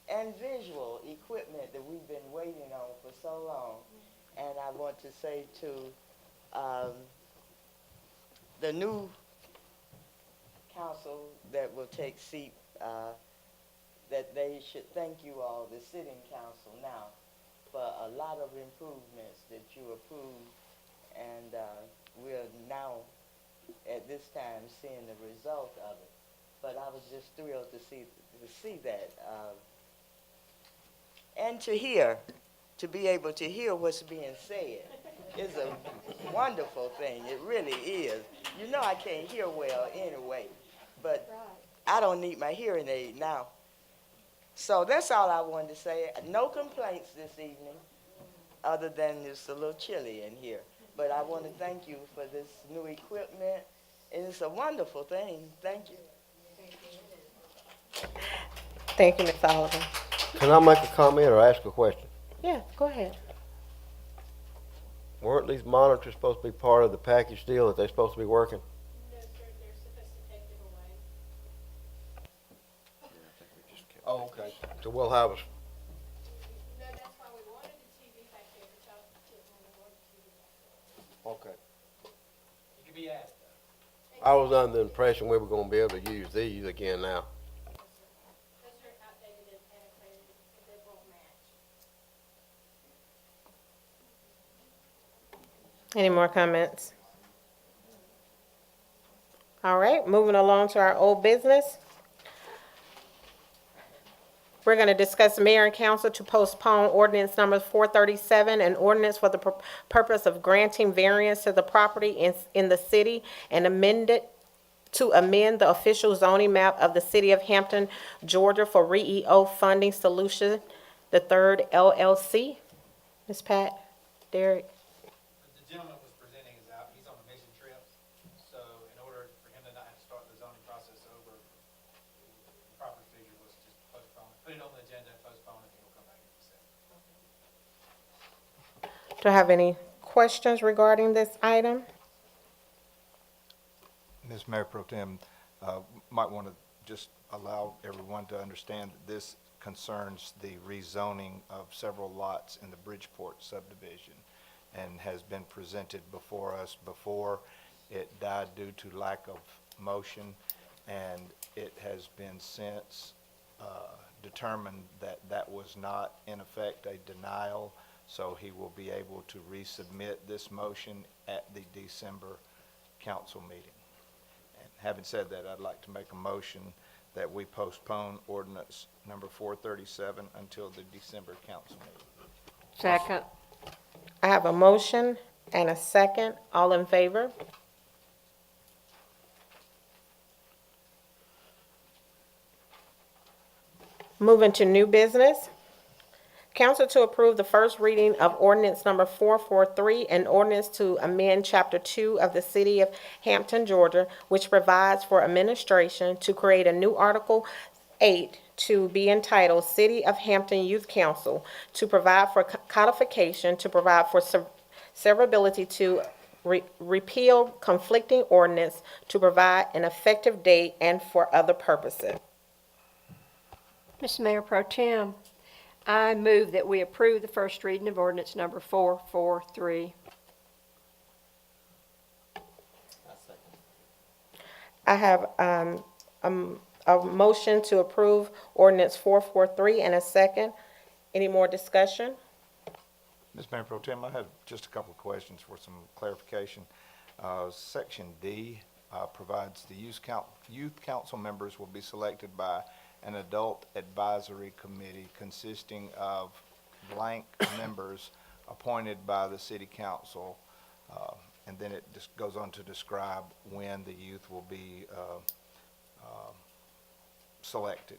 and visual equipment that we've been waiting on for so long. And I want to say to the new council that will take seat, that they should thank you all, the sitting council now, for a lot of improvements that you approved, and we're now, at this time, seeing the result of it. But I was just thrilled to see that, and to be able to hear what's being said is a wonderful thing. It really is. You know I can't hear well anyway, but I don't need my hearing aid now. So that's all I wanted to say. No complaints this evening, other than it's a little chilly in here. But I want to thank you for this new equipment. And it's a wonderful thing. Thank you. Thank you, Ms. Oliver. Can I make a comment or ask a question? Yeah, go ahead. Weren't these monitors supposed to be part of the package deal that they're supposed to be working? No, sir, they're supposed to take it away. Oh, okay. So we'll have us, No, that's why we wanted the TV back there, but y'all didn't want the TV back there. okay. You can be asked. I was under the impression we were gonna be able to use these again now. Those are outdated and antiquated, they won't match. Any more comments? All right, moving along to our old business. We're going to discuss mayor and council to postpone ordinance number 437, an ordinance for the purpose of granting variance to the property in the city and amend the official zoning map of the city of Hampton, Georgia for REO Funding Solution, the third LLC. Ms. Pat, Derek? The gentleman was presenting is out, he's on a mission trip, so in order for him to not have to start the zoning process over, the proper procedure was just postpone, put it on the agenda and postpone it, and he'll come back in December. Do I have any questions regarding this item? Ms. Mayor Pro Tem, might want to just allow everyone to understand that this concerns the rezoning of several lots in the Bridgeport subdivision and has been presented before us before. It died due to lack of motion, and it has been since determined that that was not in effect a denial, so he will be able to resubmit this motion at the December council meeting. And having said that, I'd like to make a motion that we postpone ordinance number 437 until the December council meeting. Second. I have a motion and a second. All in favor? Moving to new business. Council to approve the first reading of ordinance number 443, an ordinance to amend Chapter 2 of the City of Hampton, Georgia, which provides for administration to create a new Article 8 to be entitled City of Hampton Youth Council, to provide for codification, to provide for severability, to repeal conflicting ordinance, to provide an effective date, and for other purposes. Mr. Mayor Pro Tem, I move that we approve the first reading of ordinance number 443. I have a motion to approve ordinance 443 and a second. Any more discussion? Ms. Mayor Pro Tem, I have just a couple of questions for some clarification. Section D provides the youth council members will be selected by an adult advisory committee consisting of blank members appointed by the city council. And then it just goes on to describe when the youth will be selected.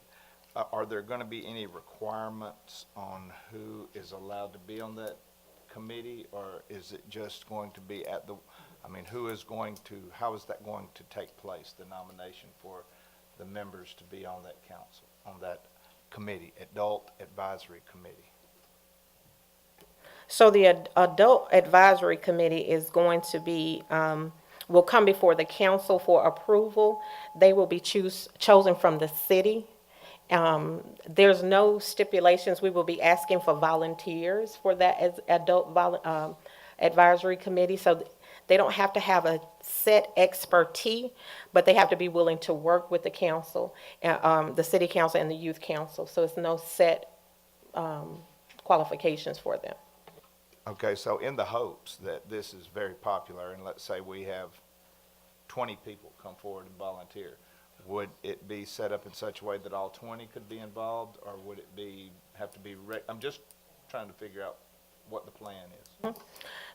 Are there going to be any requirements on who is allowed to be on that committee, or is it just going to be at the, how is that going to take place, the nomination for the members to be on that council, on that committee, Adult Advisory Committee? So the Adult Advisory Committee is going to be, will come before the council for approval. They will be chosen from the city. There's no stipulations. We will be asking for volunteers for that as advisory committee. So they don't have to have a set expertise, but they have to be willing to work with the council, the city council and the youth council. So it's no set qualifications for them. Okay, so in the hopes that this is very popular, and let's say we have 20 people come forward and volunteer, would it be set up in such a way that all 20 could be involved, or would it have to be, I'm just trying to figure out what the plan is.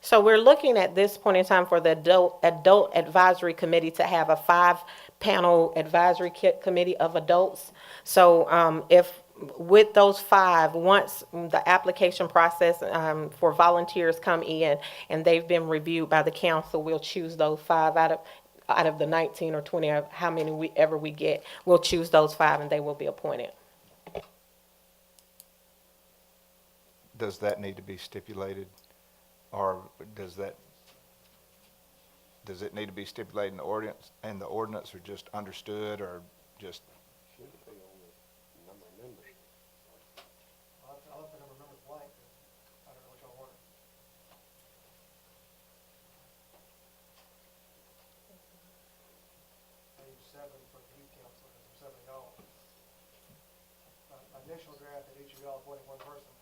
So we're looking at this point in time for the Adult Advisory Committee to have a 5-panel advisory committee of adults. So if with those 5, once the application process for volunteers come in and they've been reviewed by the council, we'll choose those 5 out of the 19 or 20, or how many ever we get. We'll choose those 5 and they will be appointed. Does that need to be stipulated, or does it need to be stipulated in the ordinance, or just understood, or just? I'll let the number of members blank. I don't know what y'all want. I use 7 for the youth council, because there's 7 y'all. My initial draft had each of y'all appointing 1 person,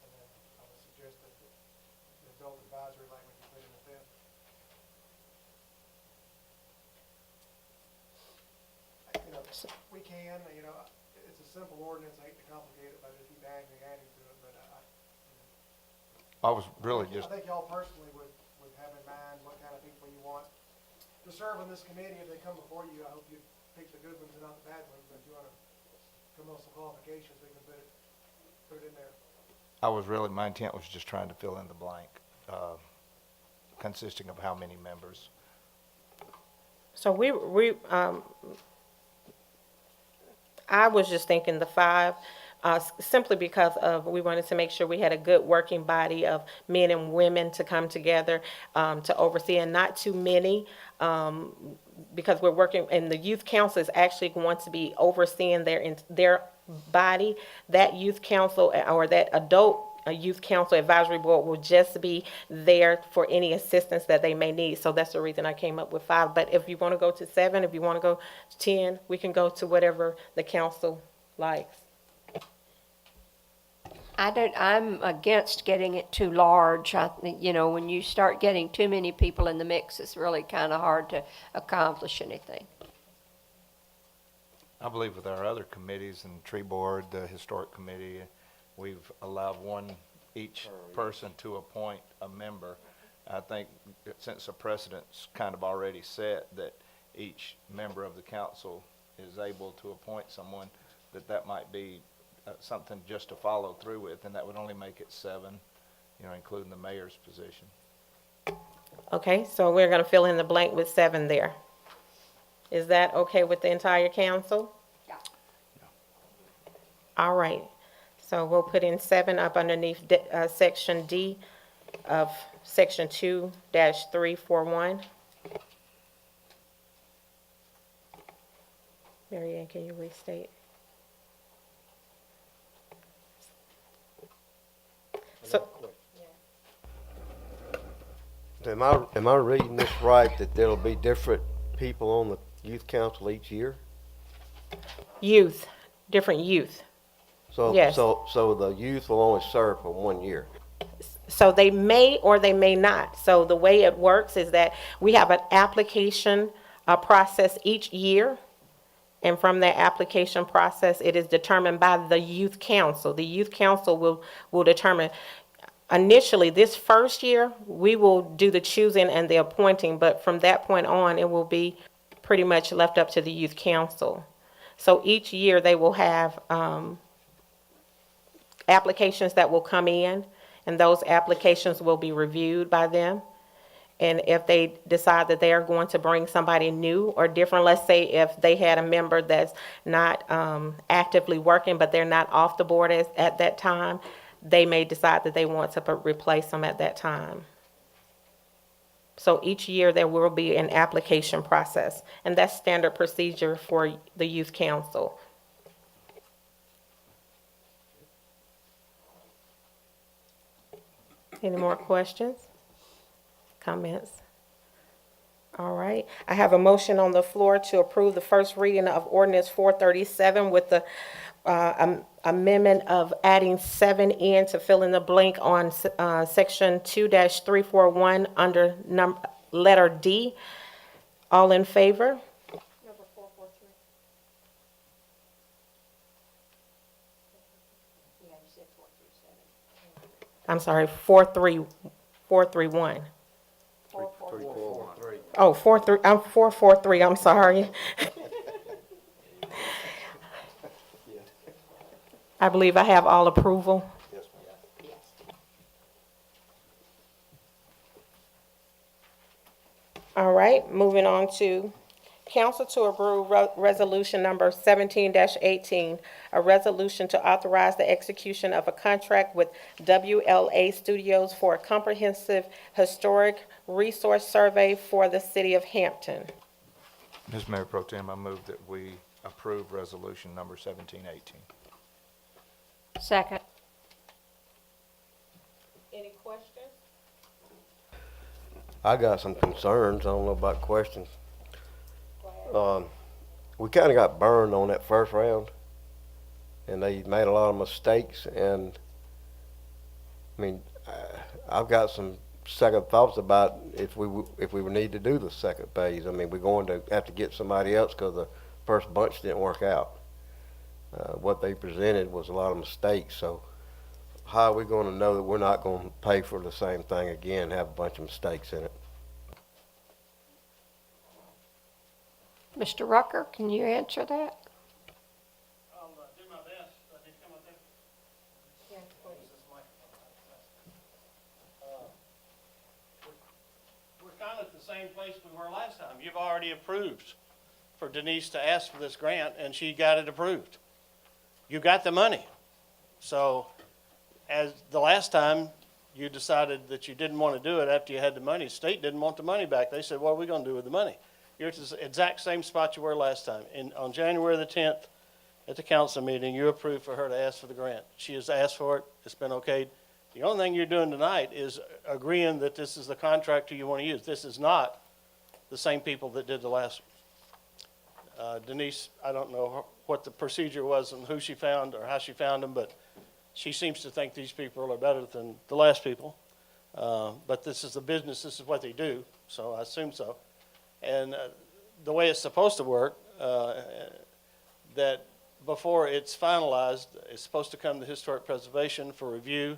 and then I would suggest that the adult advisory language be put in the 5th. We can, it's a simple ordinance, I hate to complicate it, but if keep adding to it, but I was really just, I think y'all personally would have in mind what kind of people you want to serve on this committee. If they come before you, I hope you pick the good ones and not the bad ones, but if you want to come up with some qualifications, we can put it in there. my intent was just trying to fill in the blank, consisting of how many members. So I was just thinking the 5, simply because we wanted to make sure we had a good working body of men and women to come together to oversee, and not too many, because we're working, and the youth council is actually going to be overseeing their body. That youth council or that adult youth council advisory board will just be there for any assistance that they may need. So that's the reason I came up with 5. But if you want to go to 7, if you want to go to 10, we can go to whatever the council likes. I'm against getting it too large. I think, when you start getting too many people in the mix, it's really kind of hard to accomplish anything. I believe with our other committees and tree board, the historic committee, we've allowed each person to appoint a member. I think that since the precedent's kind of already set that each member of the council is able to appoint someone, that might be something just to follow through with, and that would only make it 7, including the mayor's position. Okay, so we're going to fill in the blank with 7 there. Is that okay with the entire council? Yeah. All right. So we'll put in 7 up underneath section D of section 2-341. Mary Ann, can you restate? So, Am I reading this right, that there'll be different people on the youth council each year? youth, different youth. So, Yes. so the youth will only serve for 1 year? So they may or they may not. So the way it works is that we have an application process each year. And from that application process, it is determined by the youth council. The youth council will determine. Initially, this first year, we will do the choosing and the appointing, but from that point on, it will be pretty much left up to the youth council. So each year, they will have applications that will come in, and those applications will be reviewed by them. And if they decide that they are going to bring somebody new or different, let's say if they had a member that's not actively working, but they're not off the board at that time, they may decide that they want to replace them at that time. So each year there will be an application process, and that's standard procedure for the youth council. Any more questions? Comments? All right. I have a motion on the floor to approve the first reading of ordinance 437 with the amendment of adding 7N to fill in the blank on section 2-341 under letter D. All in favor? Number 443. Yeah, you said 437. I'm sorry, 431. 343. Oh, 443, I'm sorry. I believe I have all approval. Yes, All right, moving on to council to approve resolution number 17-18, a resolution to authorize the execution of a contract with WLA Studios for a comprehensive historic resource survey for the city of Hampton. Ms. Mayor Pro Tem, I move that we approve resolution number 1718. Second. Any questions? I got some concerns. I don't know about questions. We kind of got burned on that first round, and they made a lot of mistakes. And I mean, I've got some second thoughts about if we would need to do the second phase. I mean, we're going to have to get somebody else because the first bunch didn't work out. What they presented was a lot of mistakes. So how are we going to know that we're not going to pay for the same thing again and have a bunch of mistakes in it? Mr. Rucker, can you answer that? I'll do my best. I need to come up there. We're kind of at the same place we were last time. You've already approved for Denise to ask for this grant, and she got it approved. You got the money. So as the last time, you decided that you didn't want to do it after you had the money. The state didn't want the money back. They said, what are we going to do with the money? You're at the exact same spot you were last time. On January the 10th, at the council meeting, you approved for her to ask for the grant. She has asked for it. It's been okayed. The only thing you're doing tonight is agreeing that this is the contractor you want to use. This is not the same people that did the last one. Denise, I don't know what the procedure was and who she found or how she found them, but she seems to think these people are better than the last people. But this is the business. This is what they do, so I assume so. And the way it's supposed to work, that before it's finalized, it's supposed to come to Historic Preservation for review,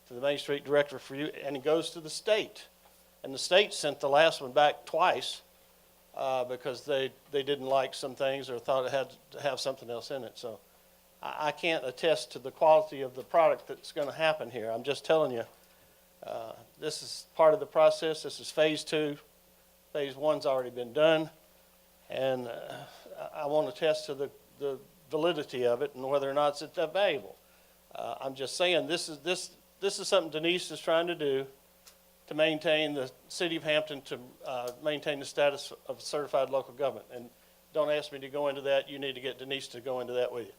to the Main Street Director for review, and it goes to the state. And the state sent the last one back twice because they didn't like some things or thought it had to have something else in it. So I can't attest to the quality of the product that's going to happen here. I'm just telling you, this is part of the process. This is phase 2. Phase 1's already been done, and I want to attest to the validity of it and whether or not it's that valuable. I'm just saying this is something Denise is trying to do to maintain the city of Hampton, to maintain the status of certified local government. And don't ask me to go into that. You need to get Denise to go into that with you.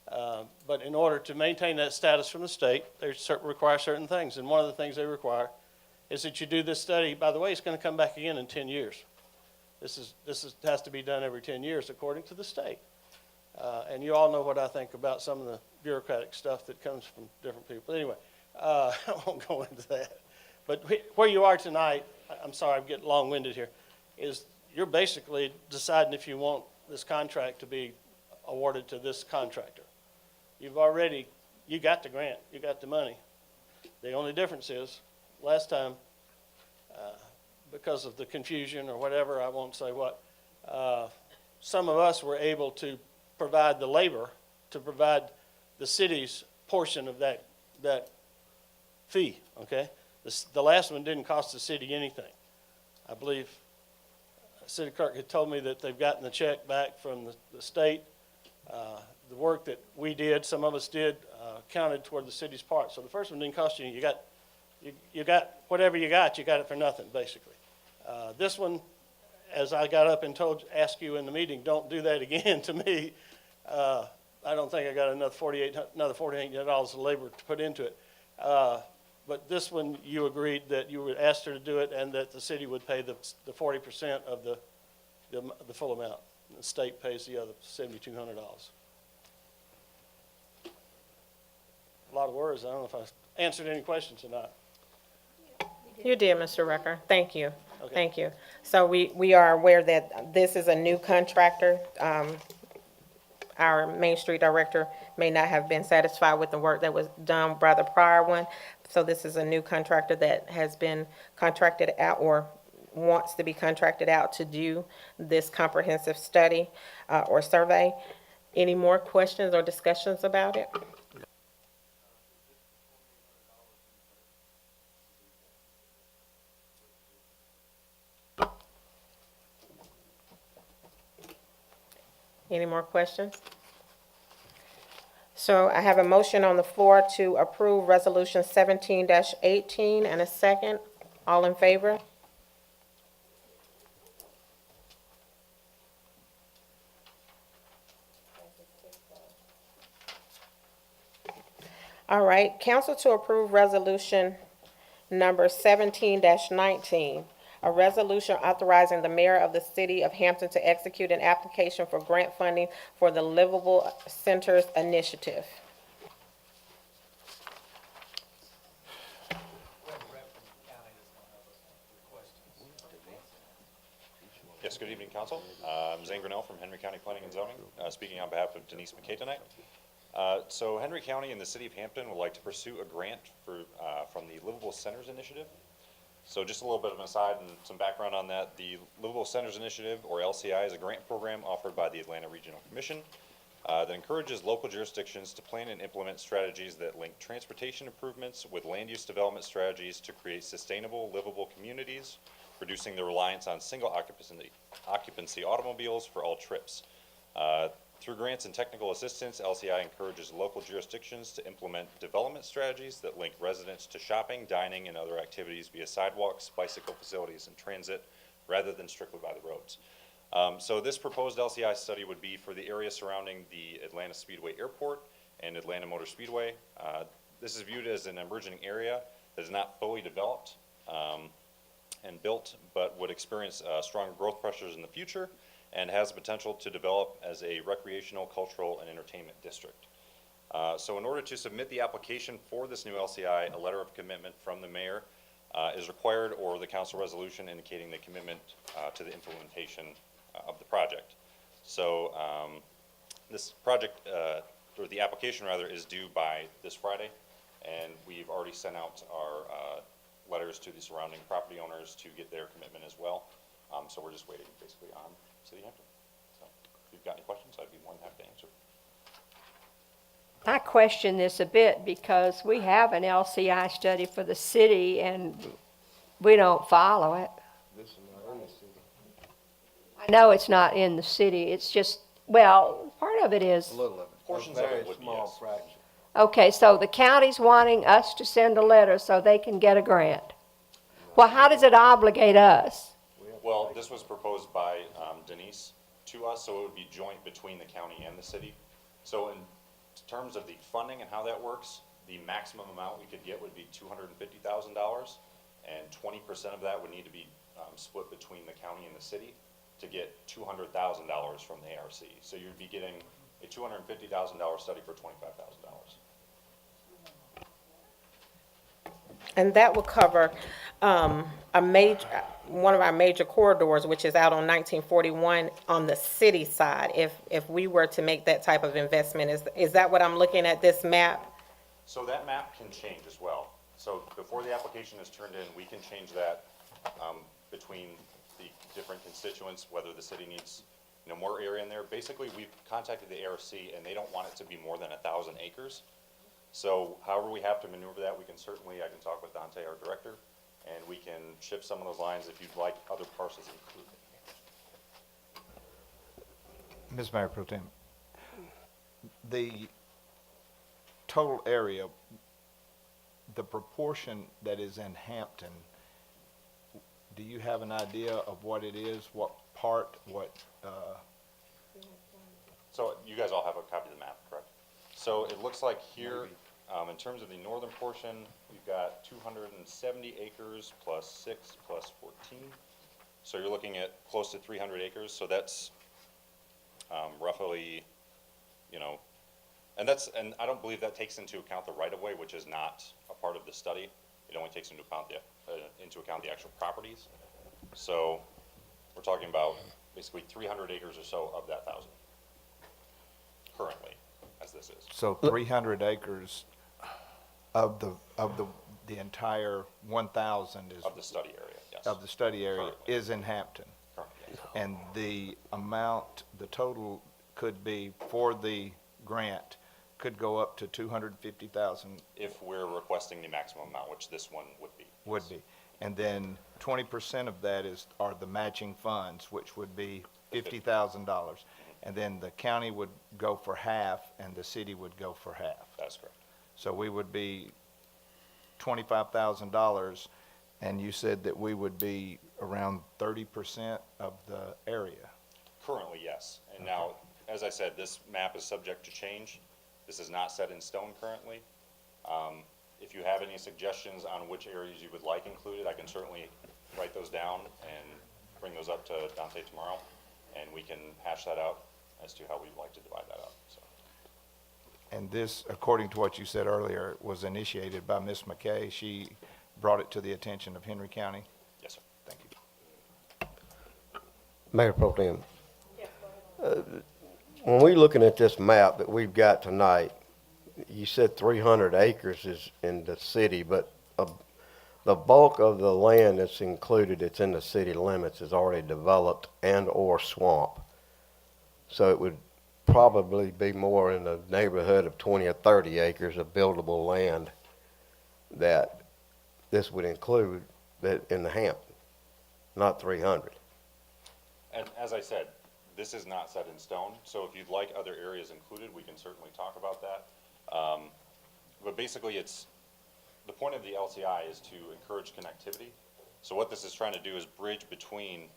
But in order to maintain that status from the state, they require certain things. And one of the things they require is that you do this study. By the way, it's going to come back again in 10 years. This has to be done every 10 years according to the state. And you all know what I think about some of the bureaucratic stuff that comes from different people. Anyway, I won't go into that. But where you are tonight, I'm sorry, I'm getting long-winded here, is you're basically deciding if you want this contract to be awarded to this contractor. You got the grant, you got the money. The only difference is, last time, because of the confusion or whatever, I won't say what, some of us were able to provide the labor to provide the city's portion of that fee, okay? The last one didn't cost the city anything. I believe City Clerk had told me that they've gotten the check back from the state. The work that we did, some of us did, counted toward the city's part. So the first one didn't cost you. You got whatever you got it for nothing, basically. This one, as I got up and asked you in the meeting, don't do that again to me. I don't think I got another $48 of labor to put into it. But this one, you agreed that you would ask her to do it and that the city would pay the 40% of the full amount. The state pays the other $7,200. A lot of words. I don't know if I answered any questions or not. You did, Mr. Rucker. Thank you. Okay. Thank you. So we are aware that this is a new contractor. Our Main Street Director may not have been satisfied with the work that was done by the prior one. So this is a new contractor that has been contracted out or wants to be contracted out to do this comprehensive study or survey. Any more questions or discussions about it? Any more questions? So I have a motion on the floor to approve Resolution 17-18 and a second. All in favor? All right, council to approve Resolution number 17-19. A resolution authorizing the mayor of the city of Hampton to execute an application for grant funding for the Livable Centers Initiative. We have a rep from the county that's going to help us with questions. Yes, good evening, council. I'm Zane Grinnell from Henry County Planning and Zoning, speaking on behalf of Denise McKay tonight. So Henry County and the city of Hampton would like to pursue a grant from the Livable Centers Initiative. So just a little bit of an aside and some background on that. The Livable Centers Initiative, or LCI, is a grant program offered by the Atlanta Regional Commission that encourages local jurisdictions to plan and implement strategies that link transportation improvements with land use development strategies to create sustainable, livable communities, reducing the reliance on single occupancy automobiles for all trips. Through grants and technical assistance, LCI encourages local jurisdictions to implement development strategies that link residents to shopping, dining, and other activities via sidewalks, bicycle facilities, and transit, rather than strictly by the roads. So this proposed LCI study would be for the area surrounding the Atlanta Speedway Airport and Atlanta Motor Speedway. This is viewed as an emerging area that is not fully developed and built, but would experience strong growth pressures in the future, and has the potential to develop as a recreational, cultural, and entertainment district. So in order to submit the application for this new LCI, a letter of commitment from the mayor is required, or the council resolution indicating the commitment to the implementation of the project. So this project, or the application rather, is due by this Friday, and we've already sent out our letters to the surrounding property owners to get their commitment as well. So we're just waiting basically on City of Hampton. So if you've got any questions, I'd be more than happy to answer. I question this a bit because we have an LCI study for the city and we don't follow it. I know it's not in the city, it's just, well, part of it is, Portions of it would be, yes. okay, so the county's wanting us to send a letter so they can get a grant. Well, how does it obligate us? Well, this was proposed by Denise to us, so it would be joint between the county and the city. So terms of the funding and how that works, the maximum amount we could get would be $250,000, and 20% of that would need to be split between the county and the city to get $200,000 from the ARC. So you'd be getting a $250,000 study for $25,000. And that will cover one of our major corridors, which is out on 1941 on the city side. If we were to make that type of investment, is that what I'm looking at, this map? So that map can change as well. So before the application is turned in, we can change that between the different constituents, whether the city needs, more area in there. Basically, we've contacted the ARC, and they don't want it to be more than 1,000 acres. So however we have to maneuver that, I can talk with Dante, our director, and we can shift some of those lines if you'd like other parcels included. Ms. Mayor Pro Tem, the total area, the proportion that is in Hampton, do you have an idea of what it is, what part, So you guys all have a copy of the map, correct? So it looks like here, in terms of the northern portion, we've got 270 acres plus 6 plus 14. So you're looking at close to 300 acres. So that's roughly, and I don't believe that takes into account the right-of-way, which is not a part of the study. It only takes into account the actual properties. So we're talking about basically 300 acres or so of that 1,000 currently, as this is. so 300 acres of the entire 1,000 is, Of the study area, yes. of the study area Currently. is in Hampton? Currently, yes. And the amount, the total could be, for the grant, could go up to 250,000, If we're requesting the maximum amount, which this one would be. would be. And then 20% of that are the matching funds, which would be $50,000. And then the county would go for half, and the city would go for half. That's correct. So we would be $25,000, and you said that we would be around 30% of the area. Currently, yes. And now, as I said, this map is subject to change. This is not set in stone currently. If you have any suggestions on which areas you would like included, I can certainly write those down and bring those up to Dante tomorrow, and we can hash that out as to how we'd like to divide that up, so. And this, according to what you said earlier, was initiated by Ms. McKay. She brought it to the attention of Henry County. Yes, sir. Thank you. Mayor Pro Tem. When we're looking at this map that we've got tonight, you said 300 acres is in the city, but the bulk of the land that's included, it's in the city limits, is already developed and/or swamp. So it would probably be more in the neighborhood of 20 or 30 acres of buildable land that this would include that in the Hampton, not 300. And as I said, this is not set in stone, so if you'd like other areas included, we can certainly talk about that. But basically, the point of the LCI is to encourage connectivity. So what this is trying to do is bridge between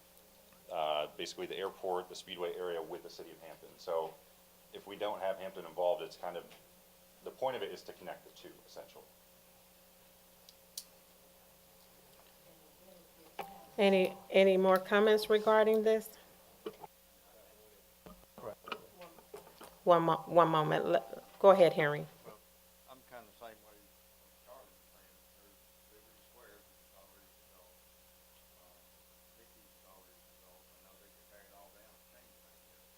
basically the airport, the Speedway area with the city of Hampton. So if we don't have Hampton involved, it's kind of, the point of it is to connect the two, essentially. Any more comments regarding this? One moment. Go ahead, Henry. I'm kind of the same way Charlie was saying. There's Liberty Square that's already developed. Mickey's already developed. I know they could tear it all down and change it, I guess.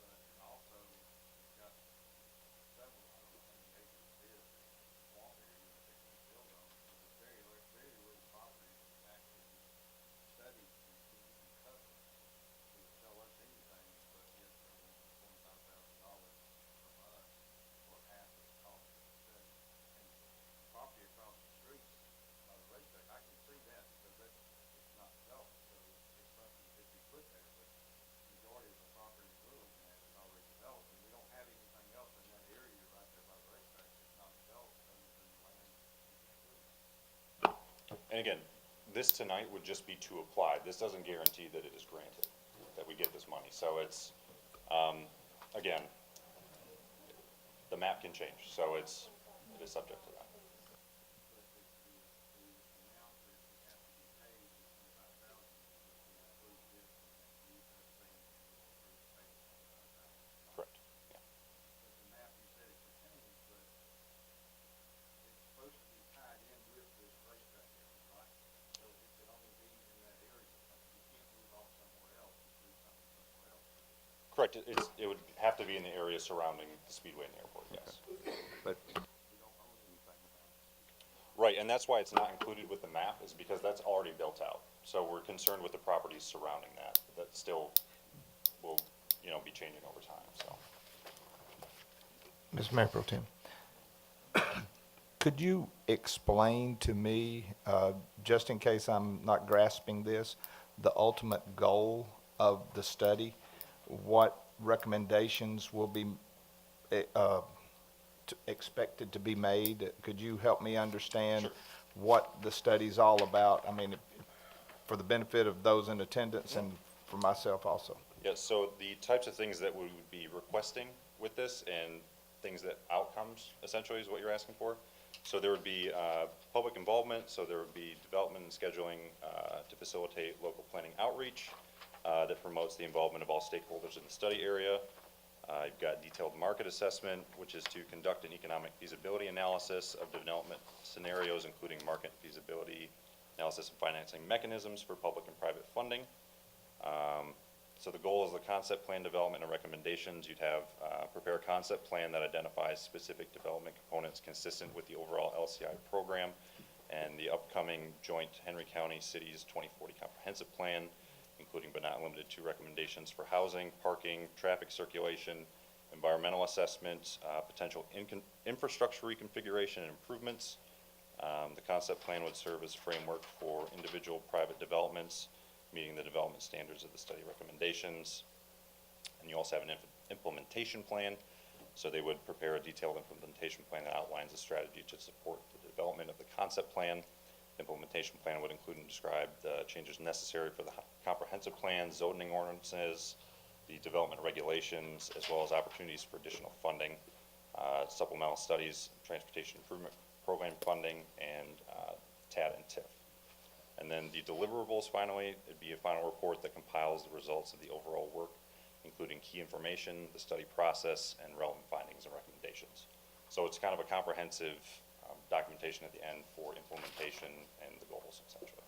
But, and also, you've got several, I don't know how many acres it is, swamp area that they can build on. It's very little property that actually studied and covered to tell us anything, but yet $25,000 from us for half of the cost of the study. And property across the street by the racetrack, I can see that because it's not developed, so it's something that could be put there, but the majority of the property we're looking at is already developed, and we don't have anything else in that area right there by the racetrack that's not developed, other than the land. And again, this tonight would just be to apply. This doesn't guarantee that it is granted, that we get this money. So it's, again, the the map can change, so it is subject to that. Correct, yeah. The map, you said it could change, but it's supposed to be tied in with this racetrack area, right? So it could only be in that area. You can't move off somewhere else and do something somewhere else. Correct, it would have to be in the area surrounding the Speedway and the airport, yes. But Right, and that's why it's not included with the map, is because that's already built out. So we're concerned with the properties surrounding that still will, be changing over time, so. Mr. Mayor Pro Tem, could you explain to me, just in case I'm not grasping this, the ultimate goal of the study? What recommendations will be expected to be made? Could you help me understand Sure. what the study's all about? I mean, for the benefit of those in attendance and for myself also. Yes, so the types of things that we would be requesting with this and things that outcomes essentially is what you're asking for. So there would be public involvement, so there would be development and scheduling to facilitate local planning outreach that promotes the involvement of all stakeholders in the study area. You've got detailed market assessment, which is to conduct an economic feasibility analysis of development scenarios, including market feasibility analysis and financing mechanisms for public and private funding. So the goal is the concept plan development and recommendations. You'd have prepare a concept plan that identifies specific development components consistent with the overall LCI program and the upcoming joint Henry County Cities 2040 comprehensive plan, including but not limited to recommendations for housing, parking, traffic circulation, environmental assessments, potential infrastructure reconfiguration and improvements. The concept plan would serve as framework for individual private developments, meeting the development standards of the study recommendations. And you also have an implementation plan. So they would prepare a detailed implementation plan that outlines a strategy to support the development of the concept plan. Implementation plan would include and describe the changes necessary for the comprehensive plan, zoning ordinances, the development regulations, as well as opportunities for additional funding, supplemental studies, transportation improvement program funding, and TAD and TIF. And then the deliverables, finally, it'd be a final report that compiles the results of the overall work, including key information, the study process, and relevant findings and recommendations. So it's kind of a comprehensive documentation at the end for implementation and the goals, essentially.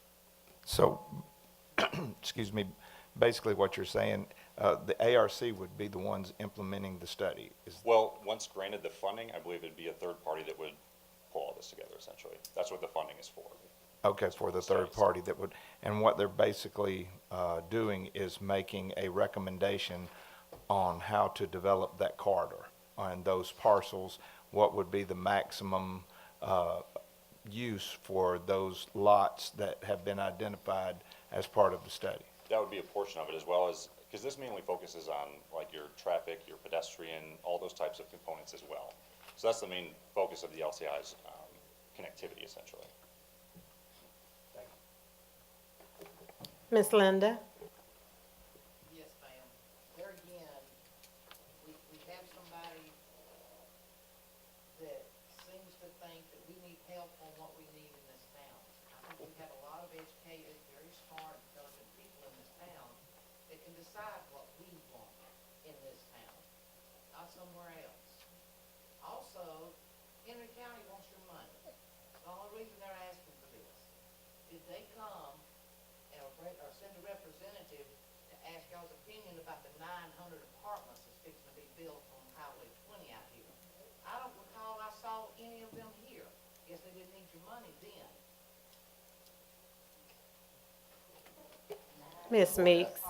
So, excuse me, basically what you're saying, the ARC would be the ones implementing the study. Well, once granted the funding, I believe it'd be a third party that would pull all this together, essentially. That's what the funding is for. Okay, for the third party that would, and what they're basically doing is making a recommendation on how to develop that corridor and those parcels, what would be the maximum use for those lots that have been identified as part of the study. That would be a portion of it, as well as, because this mainly focuses on like your traffic, your pedestrian, all those types of components as well. So that's the main focus of the LCI's connectivity, essentially. Ms. Linda? Yes, ma'am. There again, we have somebody that seems to think that we need help on what we need in this town. I think we have a lot of educated, very smart, intelligent people in this town that can decide what we want in this town, not somewhere else. Also, Henry County wants your money. It's the only reason they're asking for this. Did they come or send a representative to ask y'all's opinion about the 900 apartments that's fixing to be built on Highway 20 out here? I don't recall I saw any of them here. Guess they didn't need your money then. Ms. Meeks?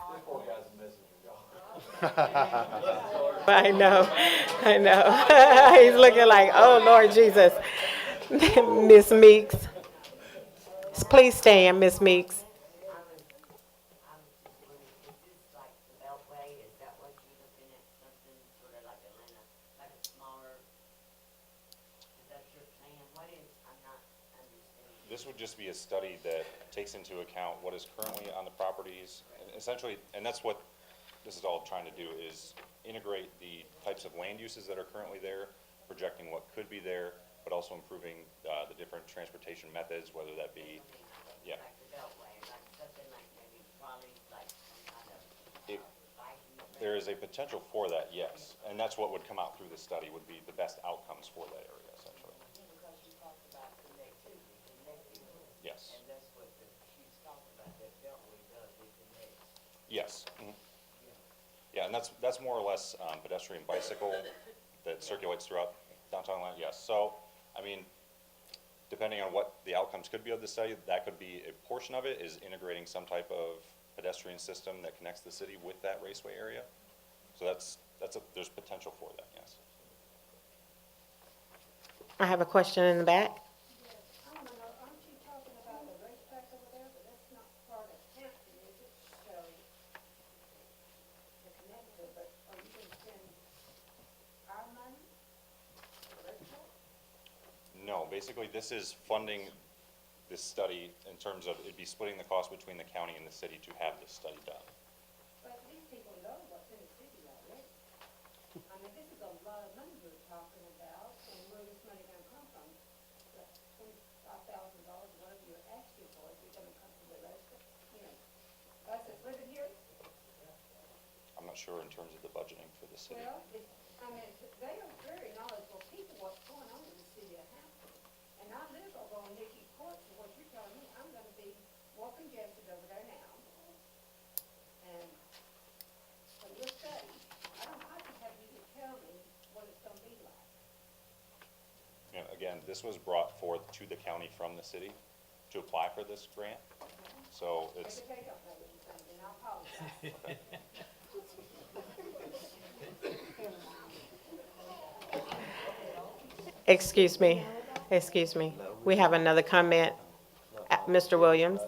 I know. He's looking like, oh, Lord Jesus. Ms. Meeks? Please stand, Ms. Meeks. This would just be a study that takes into account what is currently on the properties, and essentially, and that's what this is all trying to do, is integrate the types of land uses that are currently there projecting what could be there, but also improving the different transportation methods, whether that be, yeah. If there is a potential for that, yes, and that's what would come out through the study, would be the best outcomes for that area, essentially. Yes. Yes. Mhm. Yeah, and that's more or less pedestrian bicycle that circulates throughout downtown Atlanta, yes. So, I mean, depending on what the outcomes could be of the study, that could be a portion of it, is integrating some type of pedestrian system that connects the city with that raceway area. So there's potential for that, yes. I have a question in the back. I want to know, aren't you talking about the racetrack over there, but that's not part of Hampton, is it? So, the connector, but are you going to spend our money for the racetrack? No, basically, this is funding this study in terms of, it'd be splitting the cost between the county and the city to have this study done. But these people know what's in the city already. I mean, this is a lot of money we're talking about, and where this money gonna come from? That $25,000, whatever you're asking for, is it gonna come from the rest of, us that's living here? I'm not sure in terms of the budgeting for the city. Well, they are very knowledgeable people, what's going on in the city of Hampton. And I live over on Nicky Court, so what you're telling me, I'm gonna be walking Jefferson over there now. And for your study, I just have you to tell me what it's gonna be like. You know, again, this was brought forth to the county from the city to apply for this grant. So it's, If they don't know anything, then I apologize. Excuse me. We have another comment. Mr. Williams.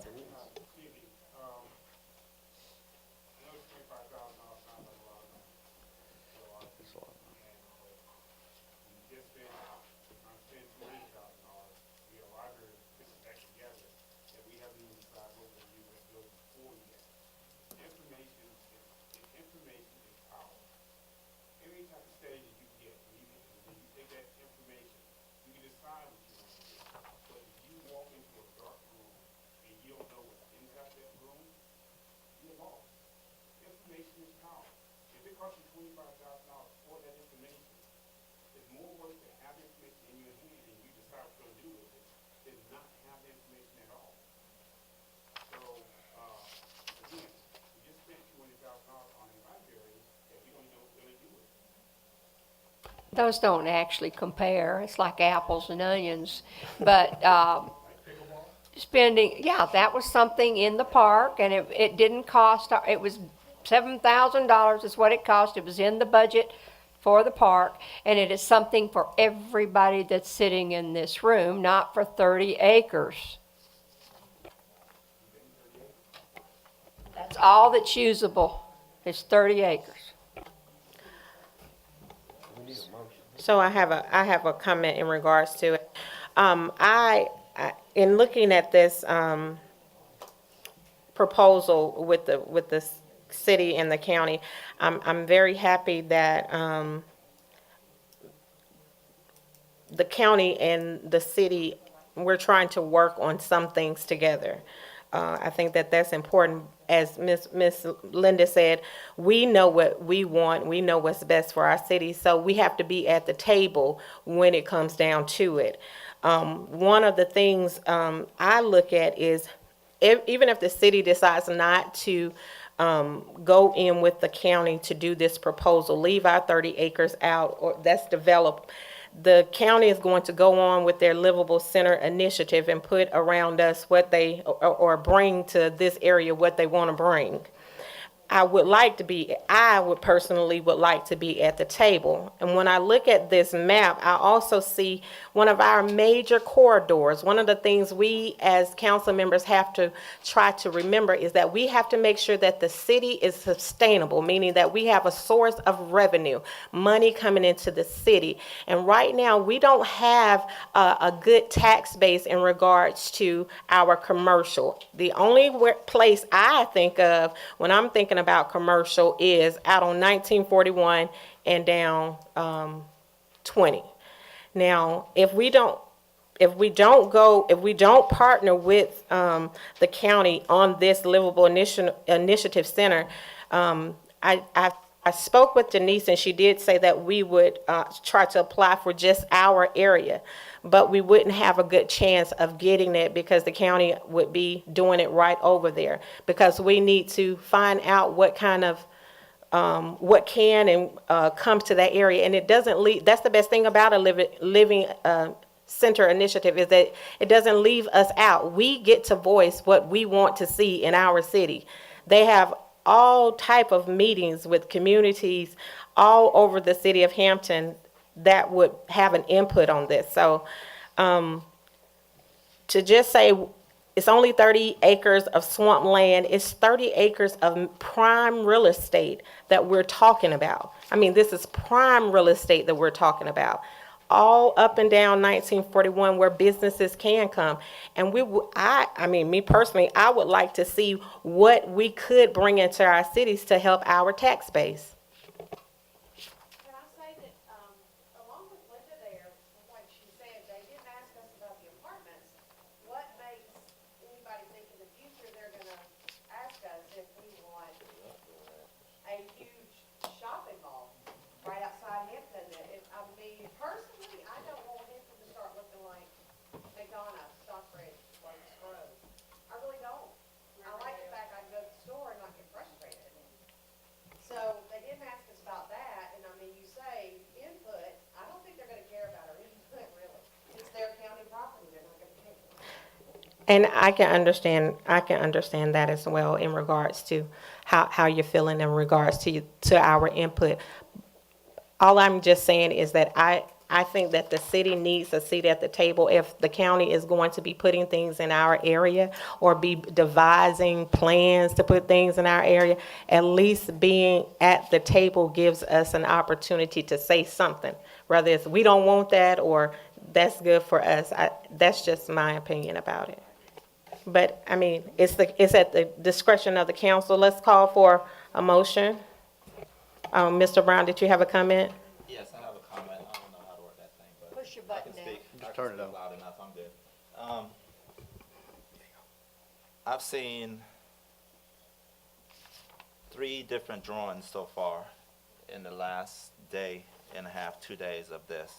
Those don't actually compare. It's like apples and onions. But spending, yeah, that was something in the park, and it didn't cost, it was $7,000 is what it cost. It was in the budget for the park, and it is something for everybody that's sitting in this room, not for 30 acres. That's all that's usable, is 30 acres. So I have a comment in regards to it. In looking at this proposal with the city and the county, I'm very happy that the county and the city, we're trying to work on some things together. I think that that's important. As Miss Linda said, we know what we want. We know what's best for our city. So we have to be at the table when it comes down to it. One of the things I look at is even if the city decides not to go in with the county to do this proposal, leave our 30 acres out, or that's developed, the county is going to go on with their Livable Center initiative and put around us what they, or bring to this area what they want to bring. I would personally like to be at the table. And when I look at this map, I also see one of our major corridors. One of the things we as council members have to try to remember is that we have to make sure that the city is sustainable, meaning that we have a source of revenue, money coming into the city. And right now, we don't have a good tax base in regards to our commercial. The only place I think of when I'm thinking about commercial is out on 1941 and down 20. Now, if we don't partner with the county on this Livable Initiative Center, I spoke with Denise, and she did say that we would try to apply for just our area, but we wouldn't have a good chance of getting it because the county would be doing it right over there. Because we need to find out what kind of what can and comes to that area, and it doesn't leave. That's the best thing about a living center initiative, is that it doesn't leave us out. We get to voice what we want to see in our city. They have all type of meetings with communities all over the city of Hampton that would have an input on this. So to just say it's only 30 acres of swamp land, it's 30 acres of prime real estate that we're talking about. I mean, this is prime real estate that we're talking about, all up and down 1941, where businesses can come. And I mean, me personally, I would like to see what we could bring into our cities to help our tax base. Can I say that, along with Linda there, like she said, they didn't ask us about the apartments. What makes anybody think in the future they're gonna ask us if we want a huge shopping mall right outside Hampton? I mean, personally, I don't want Hampton to start looking like McDonough, Stockbridge, Lawrence Grove. I really don't. I like the fact I can go to the store and not get frustrated. So they didn't ask us about that, and I mean, you say input, I don't think they're gonna care about our input, really. It's their county property, they're not gonna care. And I can understand that as well in regards to how you're feeling in regards to our input. All I'm just saying is that I think that the city needs a seat at the table if the county is going to be putting things in our area or be devising plans to put things in our area. At least being at the table gives us an opportunity to say something, whether it's we don't want that or that's good for us. That's just my opinion about it. But I mean, it's at the discretion of the council. Let's call for a motion. Mr. Brown, did you have a comment? Yes, I have a comment. I don't know how to work that thing, but Push your button down. just turn it up loud enough. I'm good. I've seen 3 different drawings so far in the last day and a half, 2 days of this,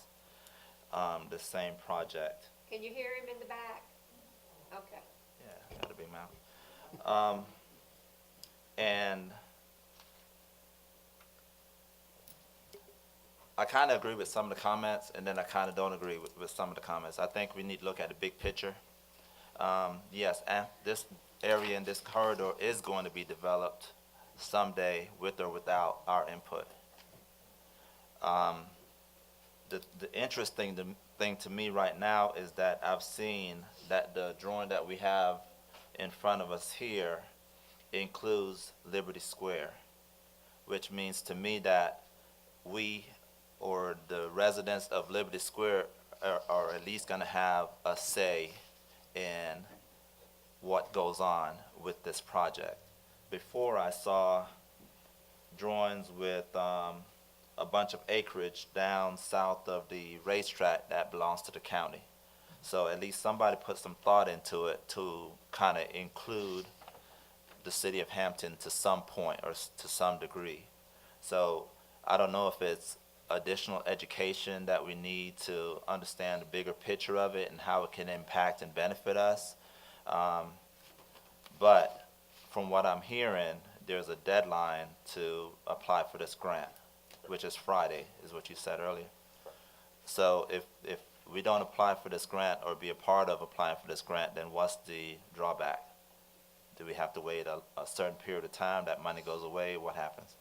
the same project. Can you hear him in the back? Okay. Yeah, got a big mouth. And I kind of agree with some of the comments, and then I kind of don't agree with some of the comments. I think we need to look at the big picture. Yes, and this area and this corridor is going to be developed someday with or without our input. The interesting thing to me right now is that I've seen that the drawing that we have in front of us here includes Liberty Square, which means to me that we or the residents of Liberty Square are at least gonna have a say in what goes on with this project. Before I saw drawings with a bunch of acreage down south of the racetrack that belongs to the county. So at least somebody put some thought into it to kind of include the city of Hampton to some point or to some degree. So I don't know if it's additional education that we need to understand the bigger picture of it and how it can impact and benefit us. But from what I'm hearing, there's a deadline to apply for this grant, which is Friday, is what you said earlier. So if we don't apply for this grant or be a part of applying for this grant, then what's the drawback? Do we have to wait a certain period of time, that money goes away, what happens?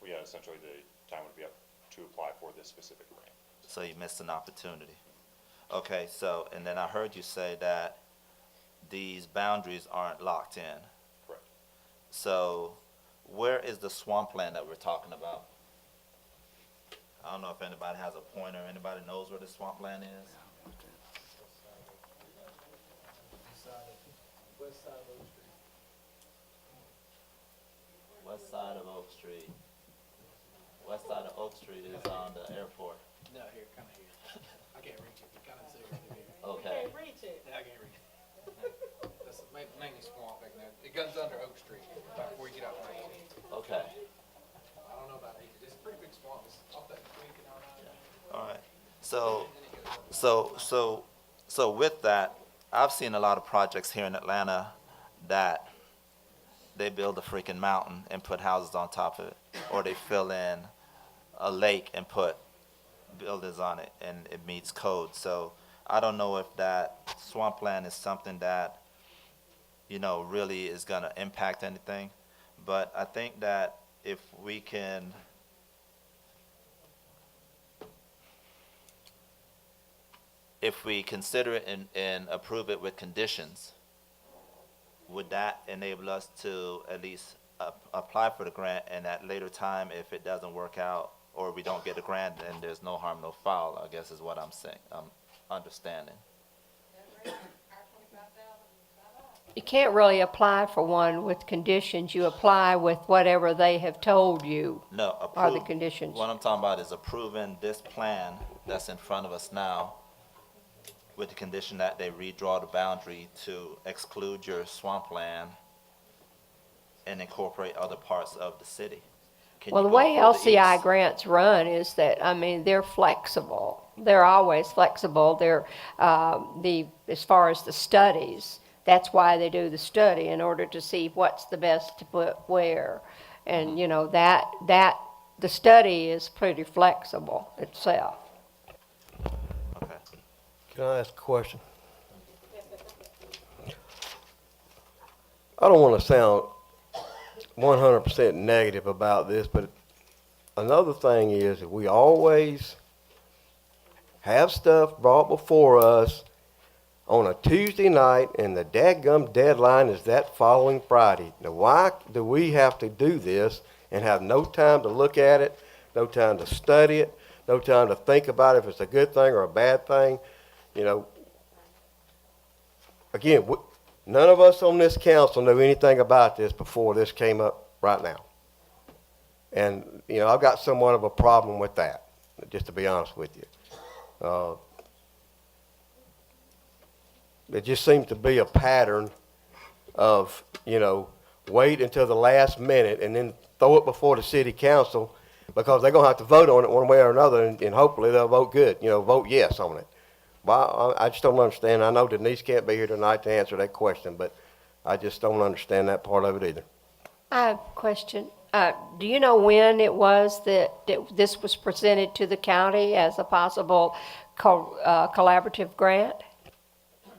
Well, yeah, essentially the time would be up to apply for this specific grant. So you missed an opportunity. Okay, so, and then I heard you say that these boundaries aren't locked in. Correct. So where is the swampland that we're talking about? I don't know if anybody has a pointer, anybody knows where the swampland is? West side of Oak Street. West side of Oak Street is on the airport. No, here, come here. I can't reach it, it kinda says right here. Okay. Yeah, I can't reach it. That's mainly swamp back there. It goes under Oak Street, right before you get out right. Okay. I don't know about acres, it's a pretty big swamp, it's off that creek and all that. All right. So with that, I've seen a lot of projects here in Atlanta that they build a freaking mountain and put houses on top of it, or they fill in a lake and put buildings on it, and it meets code. So I don't know if that swampland is something that, you know, really is gonna impact anything, but I think that if we can consider it and approve it with conditions, would that enable us to at least apply for the grant, and at later time, if it doesn't work out or we don't get a grant, then there's no harm, no foul, I guess is what I'm saying, I'm understanding. You can't really apply for one with conditions. You apply with whatever they have told you No, are the approve, conditions. what I'm talking about is approving this plan that's in front of us now with the condition that they redraw the boundary to exclude your swampland and incorporate other parts of the city. Can Well, you the go way further LCI east? grants run is that, I mean, they're flexible. They're always flexible. They're, as far as the studies, that's why they do the study, in order to see what's the best to put where. And, you know, the study is pretty flexible itself. Okay. Can I ask a question? I don't want to sound 100% negative about this, but another thing is that we always have stuff brought before us on a Tuesday night, and the dadgum deadline is that following Friday. Now, why do we have to do this and have no time to look at it, no time to study it, no time to think about if it's a good thing or a bad thing? You know, again, none of us on this council knew anything about this before this came up right now. And, you know, I've got somewhat of a problem with that, just to be honest with you. It just seems to be a pattern of, you know, wait until the last minute and then throw it before the city council, because they're going to have to vote on it one way or another, and hopefully they'll vote good, you know, vote yes on it. Well, I just don't understand. I know Denise can't be here tonight to answer that question, but I just don't understand that part of it either. I have a question. Do you know when it was that this was presented to the county as a possible collaborative grant? If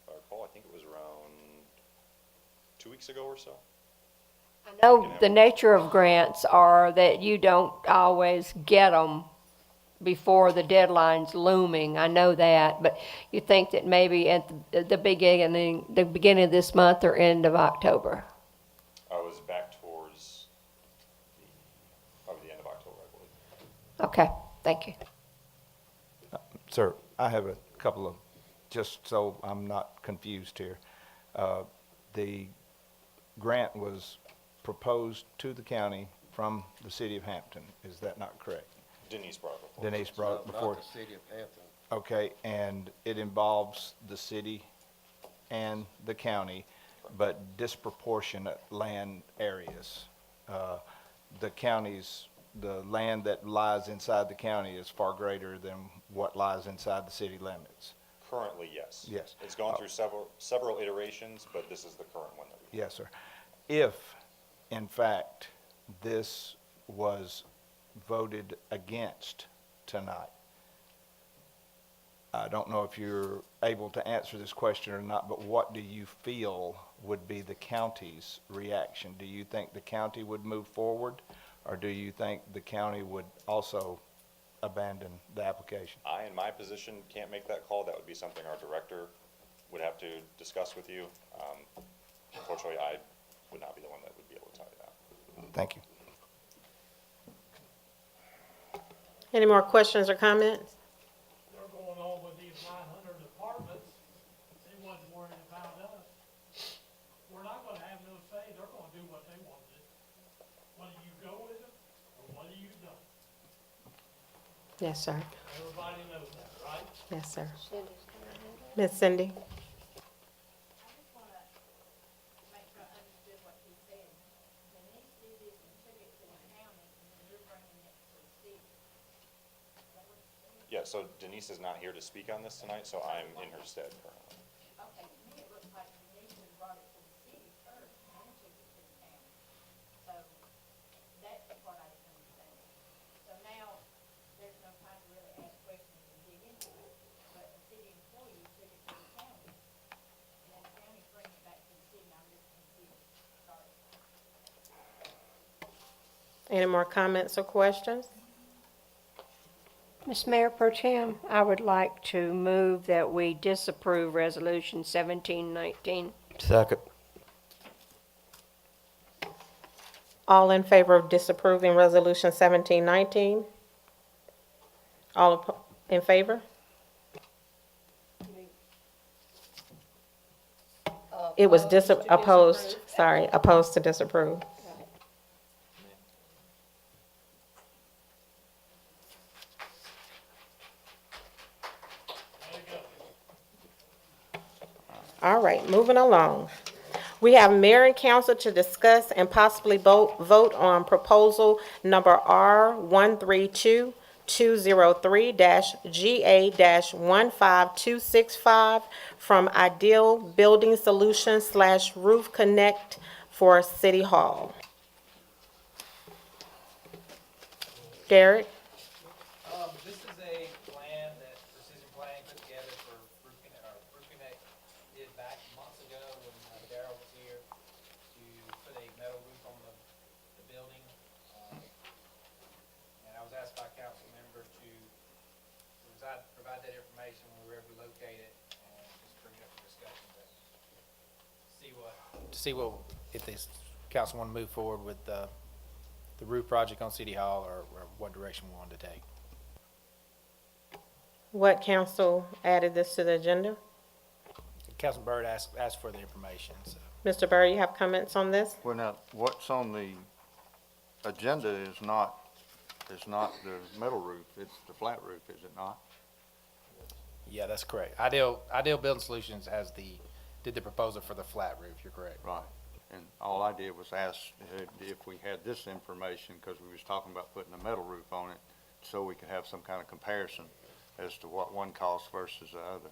I recall, I think it was around 2 weeks ago or so. I know the nature of grants are that you don't always get them before the deadline's looming. I know that, but you think that maybe at the beginning of this month or end of October? I was back towards probably the end of October, I believe. Okay, thank you. Sir, I have a couple of, just so I'm not confused here. The grant was proposed to the county from the city of Hampton. Is that not correct? Denise brought it before. Denise brought it before. Not the city of Hampton. Okay, and it involves the city and the county, but disproportionate land areas. The counties, the land that lies inside the county is far greater than what lies inside the city limits. Currently, yes. Yes. It's gone through several iterations, but this is the current one that we have. Yes, sir. If, in fact, this was voted against tonight, I don't know if you're able to answer this question or not, but what do you feel would be the county's reaction? Do you think the county would move forward, or do you think the county would also abandon the application? I, in my position, can't make that call. That would be something our director would have to discuss with you. Unfortunately, I would not be the one that would be able to tell you that. Thank you. Any more questions or comments? They're going on with these 900 apartments. They wasn't worried about us. We're not gonna have no say. They're gonna do what they want to do. Whether you go with them or whether you don't. Yes, sir. Everybody knows that, right? Yes, sir. Ms. Cindy? I just want to make sure I understood what he said. Denise did this and took it to the county, and then you're bringing it to the city. Is that what you said? Yeah, so Denise is not here to speak on this tonight, so I'm in her stead currently. Okay, to me, it looks like Denise had brought it to the city first, and then took it to the county. So that's what I didn't understand. So now, there's no time to really ask questions and dig into it. But the city employee took it to the county, and then the county's bringing it back to the city. I'm just confused. Sorry. Any more comments or questions? Ms. Mayor Pro Tem, I would like to move that we disapprove Resolution 1719. Second. All in favor of disapproving Resolution 1719? All in favor? It was opposed, sorry, opposed to disapprove. All right, moving along. We have mayor and council to discuss and possibly vote on proposal number R13203-GA-15265 from Ideal Building Solutions / Roof Connect for City Hall. Derek? This is a plan that Precision Planning put together for Roof Connect did back months ago when Darryl was here to put a metal roof on the building. And I was asked by a council member to provide that information when we were able to locate it and just bring it up for discussion to see what, if this council want to move forward with the roof project on City Hall or what direction we wanted to take. What council added this to the agenda? Councilman Byrd asked for the information, so. Mr. Burr, you have comments on this? Well, now, what's on the agenda is not the metal roof, it's the flat roof, is it not? Yeah, that's correct. Ideal Building Solutions did the proposal for the flat roof, you're correct. Right. And all I did was ask if we had this information, because we was talking about putting a metal roof on it, so we could have some kind of comparison as to what one costs versus the other.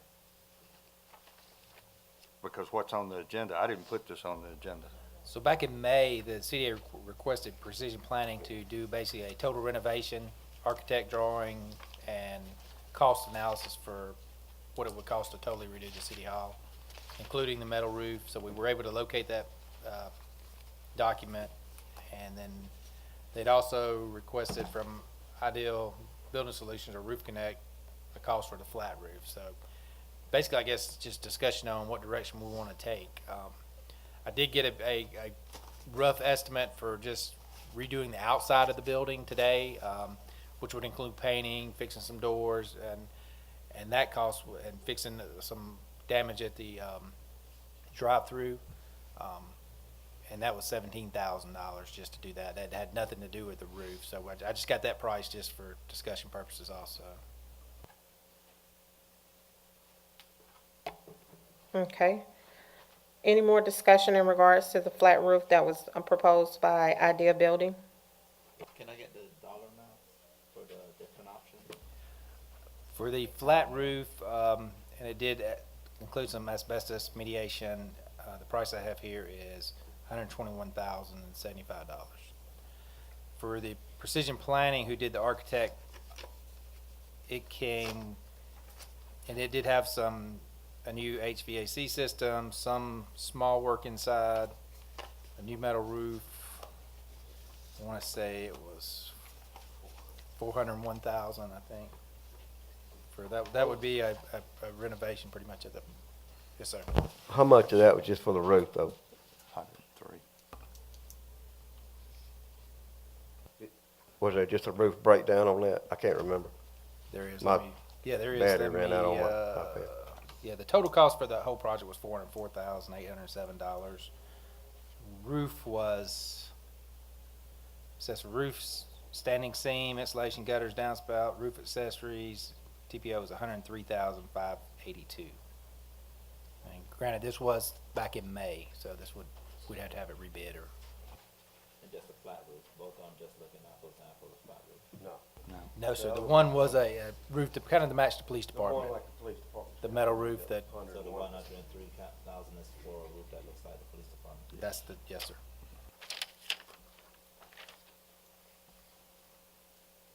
Because what's on the agenda, I didn't put this on the agenda. So back in May, the city had requested Precision Planning to do basically a total renovation, architect drawing, and cost analysis for what it would cost to totally redo the City Hall, including the metal roof. So we were able to locate that document, and then they'd also requested from Ideal Building Solutions or Roof Connect a cost for the flat roof. So basically, I guess just discussion on what direction we want to take. I did get a rough estimate for just redoing the outside of the building today, which would include painting, fixing some doors, and that cost, and fixing some damage at the drive-through. And that was $17,000 just to do that. That had nothing to do with the roof. So I just got that price just for discussion purposes also. Okay. Any more discussion in regards to the flat roof that was proposed by Idea Building? Can I get the dollar amount for the different options? For the flat roof, and it did include some asbestos mediation, the price I have here is $121,075. For the Precision Planning, who did the architect, it came, and it did have a new HVAC system, some small work inside, a new metal roof. I want to say it was $401,000, I think. For that would be a renovation pretty much of the, yes, sir. How much of that was just for the roof, though? 103. Was there just a roof breakdown on that? I can't remember. There is. My Yeah, there is. battery ran out on my iPad. Yeah, the total cost for the whole project was $404,807. Roof was, says roof, standing seam, insulation, gutters, downspout, roof accessories, TPO was 103,582. And granted, this was back in May, so we'd have to have it rebid or. And just a flat roof, both of them just looking apples to apples, flat roof. No, sir, the one was a roof, kind of to match the police The one department. like the police department. The metal roof that, So the 103,000 is for a roof that looks like the police department. that's the, yes, sir.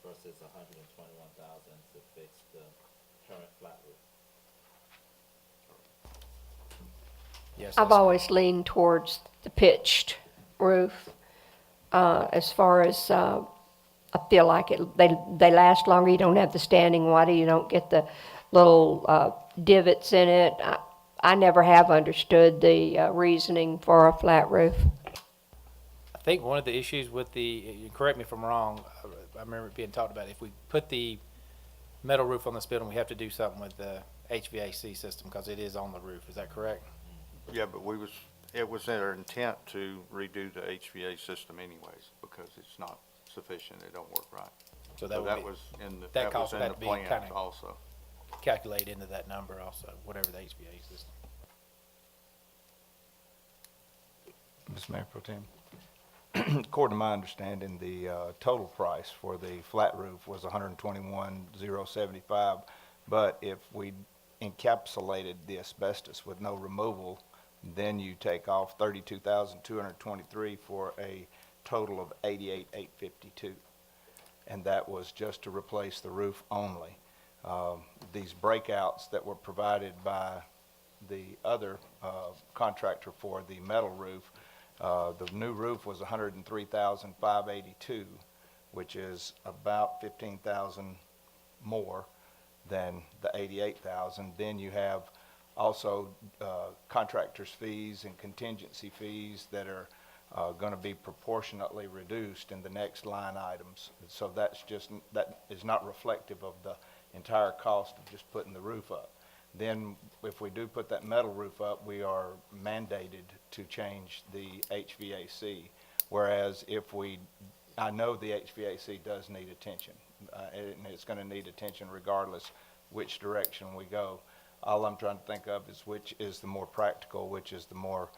Versus 121,000 to fix the current flat roof. Yes, I've that's- always leaned towards the pitched roof. As far as, I feel like they last longer. You don't have the standing water. You don't get the little divots in it. I never have understood the reasoning for a flat roof. I think one of the issues with the, correct me if I'm wrong, I remember it being talked about, if we put the metal roof on this building, we have to do something with the HVAC system because it is on the roof. Is that correct? Yeah, but it was our intent to redo the HVA system anyways, because it's not sufficient, it don't work right. So that would that be- was in the, that that was cost in would the have to be plans kinda- also. Calculate into that number also, whatever the HVAC system. Mr. Mayor Pro Tem, according to my understanding, the total price for the flat roof was $121,075, but if we encapsulated the asbestos with no removal, then you take off $32,223 for a total of $88,852, and that was just to replace the roof only. These breakouts that were provided by the other contractor for the metal roof, the new roof was $103,582, which is about $15,000 more than the $88,000. Then you have also contractors' fees and contingency fees that are going to be proportionately reduced in the next line items. So that is not reflective of the entire cost of just putting the roof up. Then if we do put that metal roof up, we are mandated to change the HVAC. Whereas I know the HVAC does need attention, and it's going to need attention regardless which direction we go. All I'm trying to think of is which is the more practical, which is the more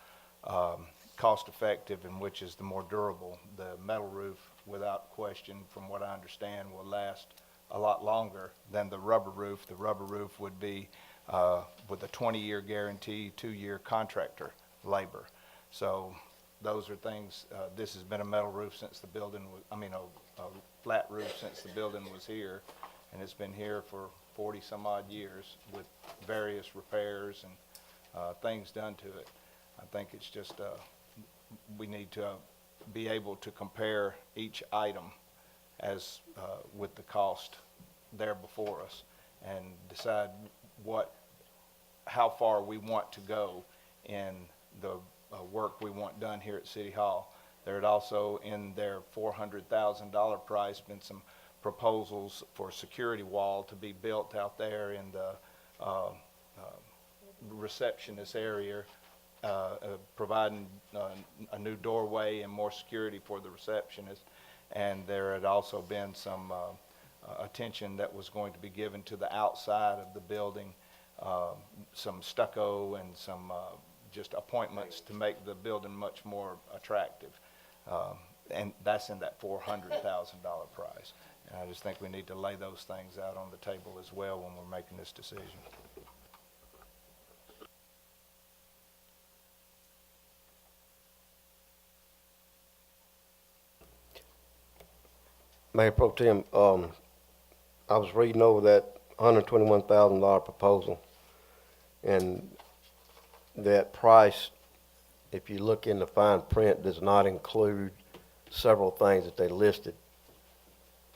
cost-effective, and which is the more durable. The metal roof, without question, from what I understand, will last a lot longer than the rubber roof. The rubber roof would be with a 20-year guarantee, 2-year contractor labor. So those are things, this has been a metal roof since the building was, a flat roof since the building was here, and it's been here for 40 some odd years with various repairs and things done to it. I think it's just, we need to be able to compare each item as with the cost there before us and decide how far we want to go in the work we want done here at City Hall. There had also, in their $400,000 price, been some proposals for a security wall to be built out there in the receptionist area, providing a new doorway and more security for the receptionist. And there had also been some attention that was going to be given to the outside of the building, some stucco and some just appointments to make the building much more attractive. And that's in that $400,000 price. And I just think we need to lay those things out on the table as well when we're making this decision. Mayor Pro Tem, I was reading over that $121,000 proposal, and that price, if you look in the fine print, does not include several things that they listed.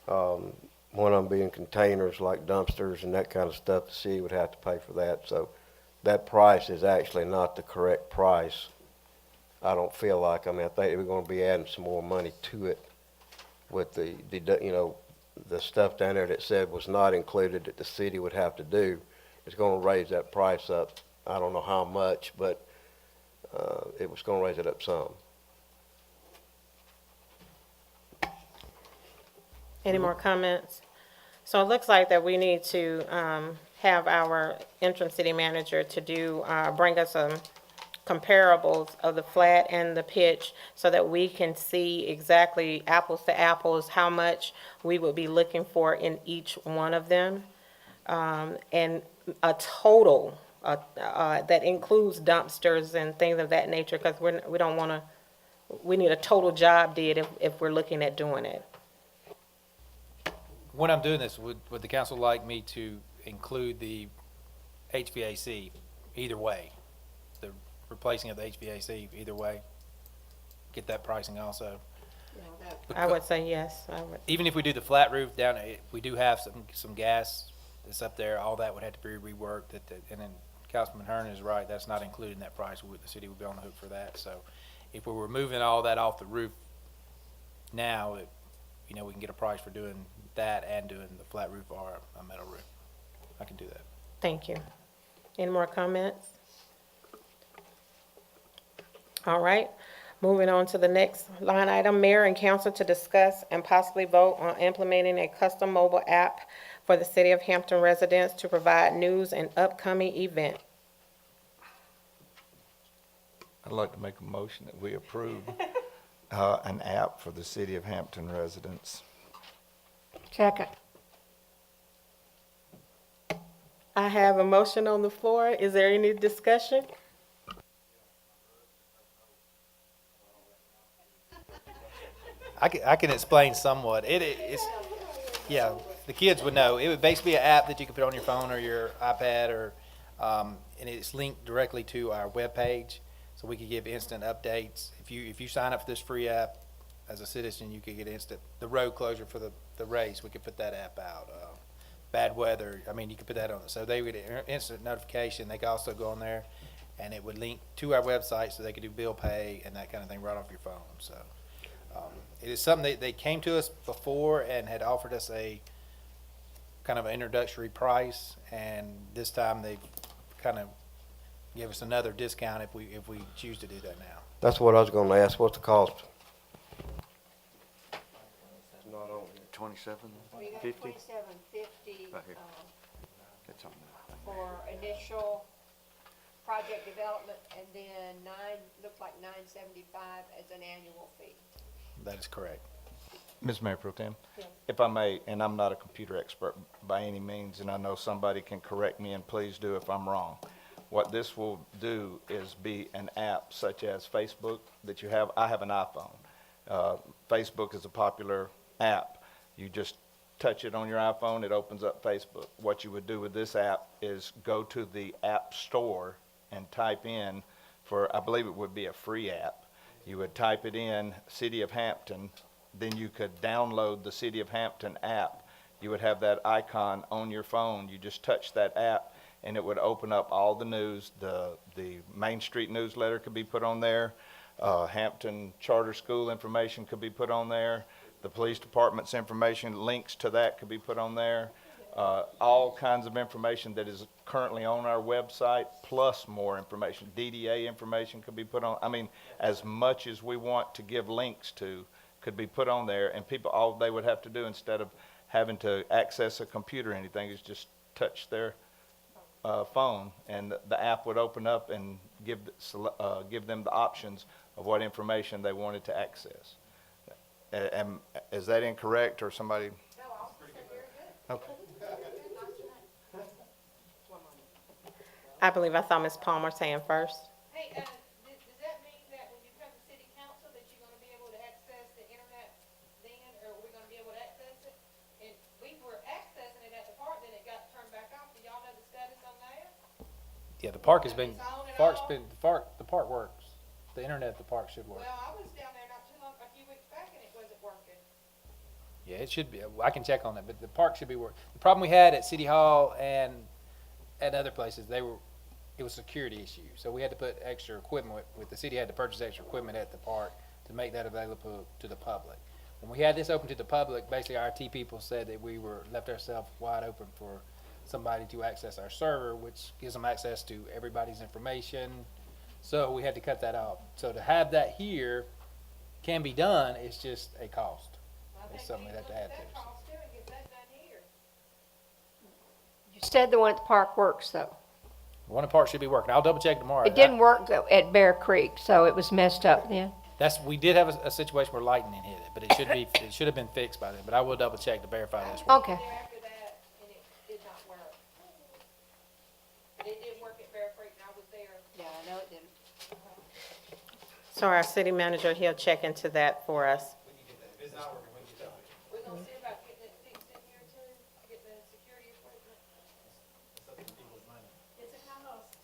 One of them being containers like dumpsters and that kind of stuff. The city would have to pay for that. So that price is actually not the correct price. I don't feel like, I think we're going to be adding some more money to it with the stuff down there that said was not included that the city would have to do. It's going to raise that price up. I don't know how much, but it was going to raise it up some. Any more comments? So it looks like that we need to have our interim city manager to do, bring us some comparables of the flat and the pitch so that we can see exactly apples to apples, how much we would be looking for in each one of them. And a total that includes dumpsters and things of that nature, because we don't want to, we need a total job did if we're looking at doing it. When I'm doing this, would the council like me to include the HVAC either way? The replacing of the HVAC either way? Get that pricing also? I would say yes, I would. Even if we do the flat roof down, we do have some gas that's up there, all that would have to be reworked, and then Councilman Hearn is right, that's not included in that price, the city would be on the hook for that, so if we were moving all that off the roof now, we can get a price for doing that and doing the flat roof or a metal roof. I can do that. Thank you. Any more comments? All right, moving on to the next line item, mayor and council to discuss and possibly vote on implementing a custom mobile app for the City of Hampton residents to provide news and upcoming event. I'd like to make a motion that we approve an app for the City of Hampton residents. Second. I have a motion on the floor. Is there any discussion? I can explain somewhat. It's yeah, the kids would know. It would basically be an app that you can put on your phone or your iPad, or and it's linked directly to our webpage, so we could give instant updates. If you sign up for this free app as a citizen, you could get the road closure for the race. We could put that app out. Bad weather, you could put that on. So they would get instant notification. They could also go on there, and it would link to our website, so they could do bill pay and that kind of thing right off your phone. So. It is something they came to us before and had offered us a kind of an introductory price, and this time they kind of give us another discount if we choose to do that now. That's what I was gonna ask, what's the cost? It's not on here. 2750? $27.50 Right here. It's on there. for initial project development, and then looks like $9.75 as an annual fee. That is correct. Ms. Mayor Pro Tem, Yeah. if I may, and I'm not a computer expert by any means, and I know somebody can correct me, and please do if I'm wrong. What this will do is be an app such as Facebook that you have. I have an iPhone. Facebook is a popular app. You just touch it on your iPhone, it opens up Facebook. What you would do with this app is go to the App Store and type in I believe it would be a free app. You would type it in, City of Hampton, then you could download the City of Hampton app. You would have that icon on your phone. You just touch that app, and it would open up all the news. The Main Street newsletter could be put on there. Hampton Charter School information could be put on there. The police department's information, links to that could be put on there. All kinds of information that is currently on our website, plus more information. DDA information could be put on. As much as we want to give links to could be put on there, and people, all they would have to do instead of having to access a computer or anything is just touch their phone, and the app would open up and give them the options of what information they wanted to access. Is that incorrect, or somebody? No, I was pretty good. Okay. I believe I saw Ms. Palmer saying first. Hey, does that mean that when you come to city council that you're gonna be able to access the internet then, or we're gonna be able to access it? And we were accessing it at the park, then it got turned back off. Do y'all know the status on that? Yeah, the park has been, It's on and the park works. The internet at the park should work. Well, I was down there not too long, a few weeks back, and it wasn't working. Yeah, it should be. I can check on that, but the park should be working. The problem we had at City Hall and at other places, it was a security issue. So we had to put extra equipment, the city had to purchase extra equipment at the park to make that available to the public. When we had this open to the public, basically our IT people said that we left ourselves wide open for somebody to access our server, which gives them access to everybody's information. So we had to cut that off. So to have that here can be done, it's just a cost. It's something we have to add to. That cost too, and get that done here. Said the one at the park works, though. One part should be working. I'll double check tomorrow. It didn't work though at Bear Creek, so it was messed up then. We did have a situation where lightning hit it, but it should have been fixed by then, but I will double check to verify this one. Okay. After that, and it did not work. But it did work at Bear Creek, and I was there. Yeah, I know it didn't. So our city manager, he'll check into that for us. When you get that, if it's not working, when you tell me. We're gonna see about getting it fixed in here too, getting the security equipment. It's up to people's money. It's a cost.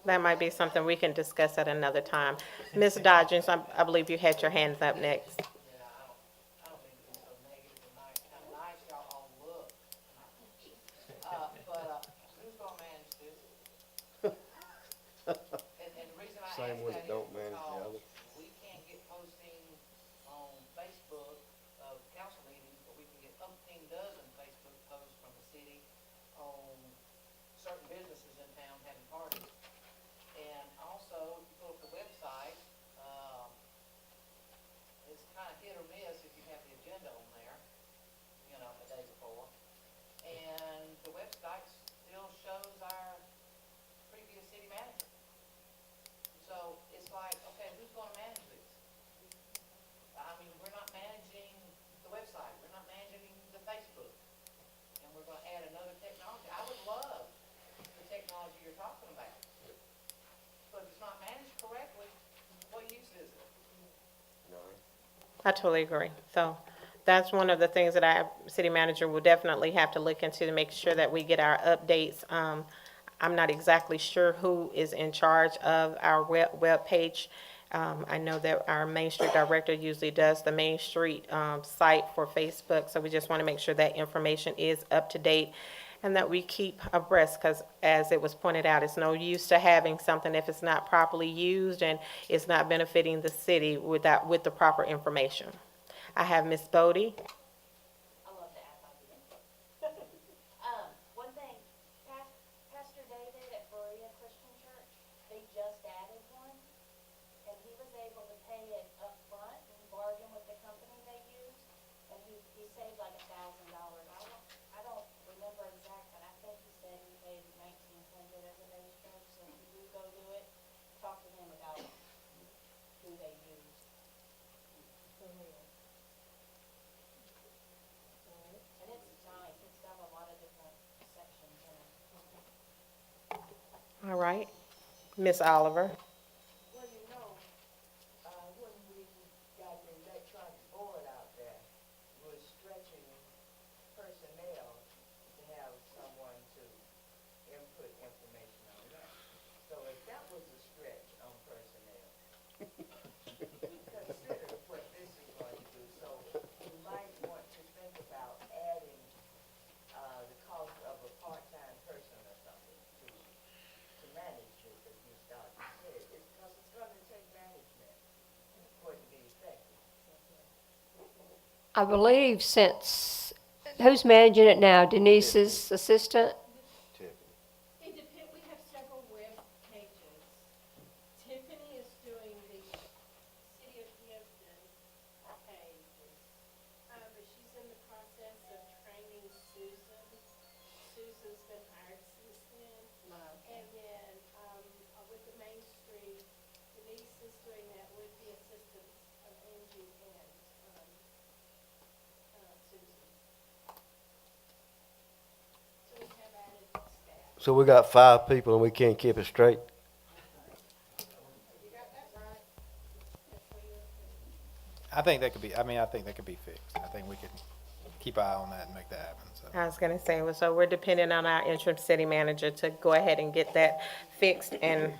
That might be something we can discuss at another time. Ms. Dodgens, I believe you had your hands up next. Yeah, I don't mean to be so negative tonight, kinda nice y'all all look. But who's gonna manage this? And the reason I ask Same one that that don't is manage the because other. we can't get posting on Facebook of council meetings, but we can get umpteen dozen Facebook posts from the city on certain businesses in town having parties. And also, if you pull up the website, it's kinda hit or miss if you have the agenda on there, you know, the day before. And the website still shows our previous city manager. So it's like, okay, who's gonna manage this? I mean, we're not managing the website, we're not managing the Facebook, and we're gonna add another technology. I would love the technology you're talking about. But if it's not managed correctly, what use is it? I totally agree. So that's one of the things that our city manager will definitely have to look into to make sure that we get our updates. I'm not exactly sure who is in charge of our web page. I know that our Main Street director usually does the Main Street site for Facebook, so we just want to make sure that information is up to date and that we keep abreast, because as it was pointed out, it's no use to having something if it's not properly used and it's not benefiting the city with the proper information. I have Ms. Bodie. I love the app idea. One thing, Pastor David at Berea Christian Church, they just added one, and he was able to pay it up front and bargain with the company they use, and he saved like $1,000. I don't remember exact, but I think he said he paid $1,900 as a base charge, so if you do go do it, talk to him about who they use. And it's nice, it's got a lot of different sections in it. All right. Ms. Oliver. Well, you know, when we got the electronic board out there, we're stretching personnel to have someone to input information on that. So if that was a stretch on personnel, consider what this is going to do. So you might want to think about adding, the cost of a part-time person or something to manage this, as Ms. Dodson said. It's because it's going to take management for it to be effective. I believe who's managing it now? Denise's assistant? It depends, we have several web pages. Tiffany is doing the City of Hampton pages, but she's in the process of training Susan. Susan's been hired since then. And then, with the Main Street, Denise is doing that with the assistance of Angie and, Susan. So we have added staff. So we got 5 people and we can't keep it straight? You got that right. That's where you're. I think that could be fixed. I think we could keep an eye on that and make that happen, so. I was gonna say, so we're depending on our interim city manager to go ahead and get that fixed and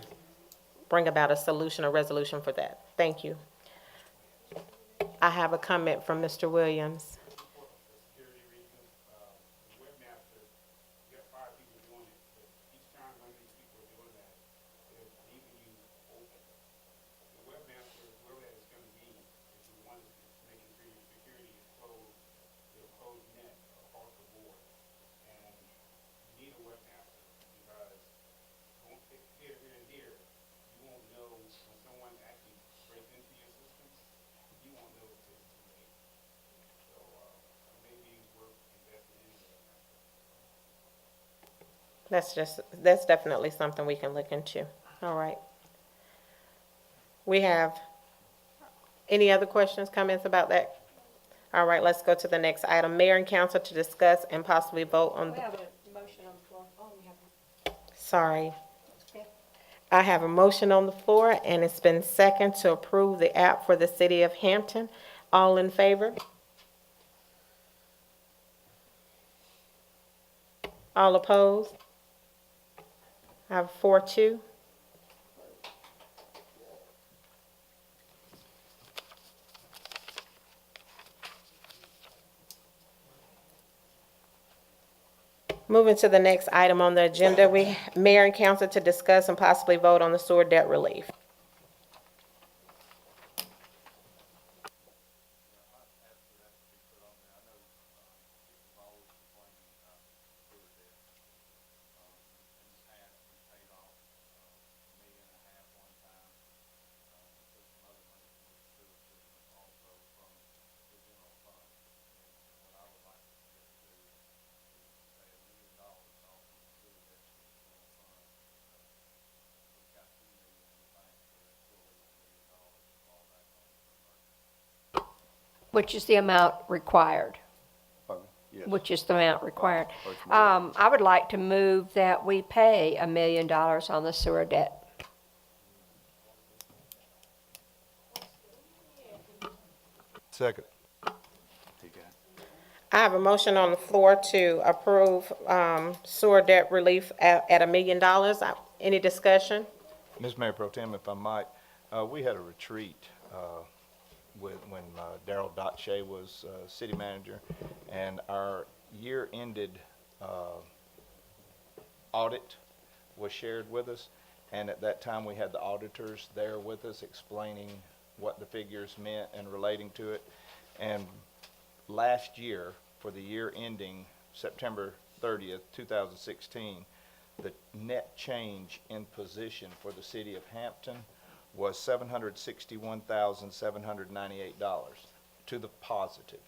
bring about a solution or resolution for that. Thank you. I have a comment from Mr. Williams. Security reasons, the webmaster, you got 5 people doing it, but each time one of these people are doing that, they need to use open. The webmaster, whoever that is gonna be, is the one that's making sure your security is closed, your closed net across the board. And you need a webmaster, because here and here, you won't know when someone actually breaks into your systems, you won't know until it's too late. So, maybe worth investing in a webmaster. That's definitely something we can look into. All right. We have, any other questions, comments about that? All right, let's go to the next item. Mayor and council to discuss and possibly vote on We the, have a motion on the floor. Oh, we have. sorry. Okay. I have a motion on the floor, and it's been second to approve the app for the city of Hampton. All in favor? All opposed? I have 4-2. Moving to the next item on the agenda, mayor and council to discuss and possibly vote on the sewer debt relief. Which is the amount required. Which is the amount required. I would like to move that we pay $1 million on the sewer debt. Second. I have a motion on the floor to approve sewer debt relief at $1 million. Any discussion? Ms. Mayor Pro Tem, if I might, we had a retreat when Darrell Dotche was city manager, and our year-ended audit was shared with us, and at that time we had the auditors there with us explaining what the figures meant and relating to it. And last year, for the year ending September 30th, 2016, the net change in position for the city of Hampton was $761,798 to the positive.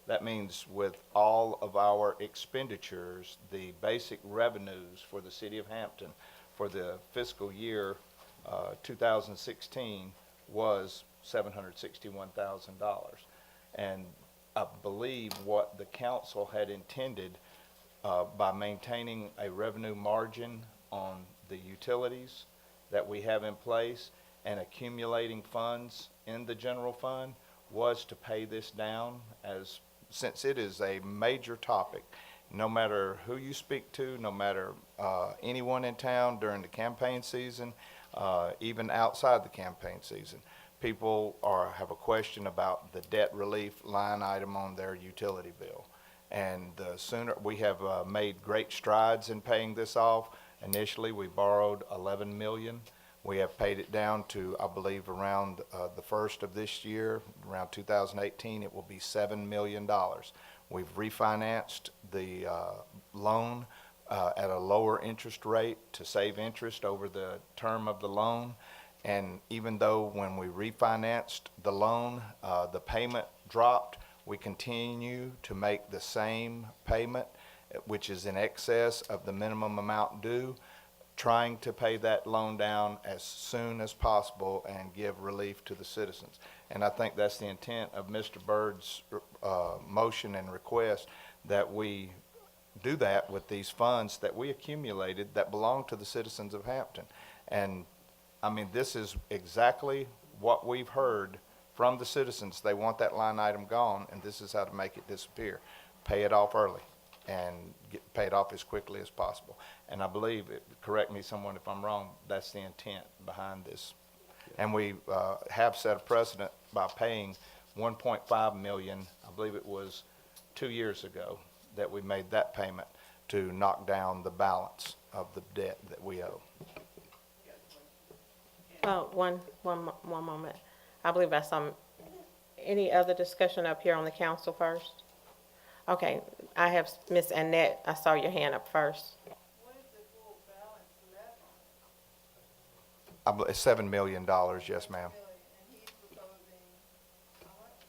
That means with all of our expenditures, the basic revenues for the city of Hampton for the fiscal year 2016 was $761,000. And I believe what the council had intended by maintaining a revenue margin on the utilities that we have in place and accumulating funds in the general fund was to pay this down, as since it is a major topic. No matter who you speak to, no matter anyone in town during the campaign season, even outside the campaign season, people have a question about the debt relief line item on their utility bill. And the sooner we have made great strides in paying this off. Initially, we borrowed $11 million. We have paid it down to, I believe, around the first of this year, around 2018, it will be $7 million. We've refinanced the loan at a lower interest rate to save interest over the term of the loan. And even though when we refinanced the loan, the payment dropped, we continue to make the same payment, which is in excess of the minimum amount due, trying to pay that loan down as soon as possible and give relief to the citizens. And I think that's the intent of Mr. Byrd's motion and request, that we do that with these funds that we accumulated that belong to the citizens of Hampton. And I mean, this is exactly what we've heard from the citizens. They want that line item gone, and this is how to make it disappear. Pay it off early and get paid off as quickly as possible. And I believe, correct me someone if I'm wrong, that's the intent behind this. And we have set a precedent by paying $1.5 million, I believe it was 2 years ago, that we made that payment to knock down the balance of the debt that we owe. One moment. I believe I saw any other discussion up here on the council first. Okay, I have Miss Annette. I saw your hand up first. I believe $7 million, yes, ma'am.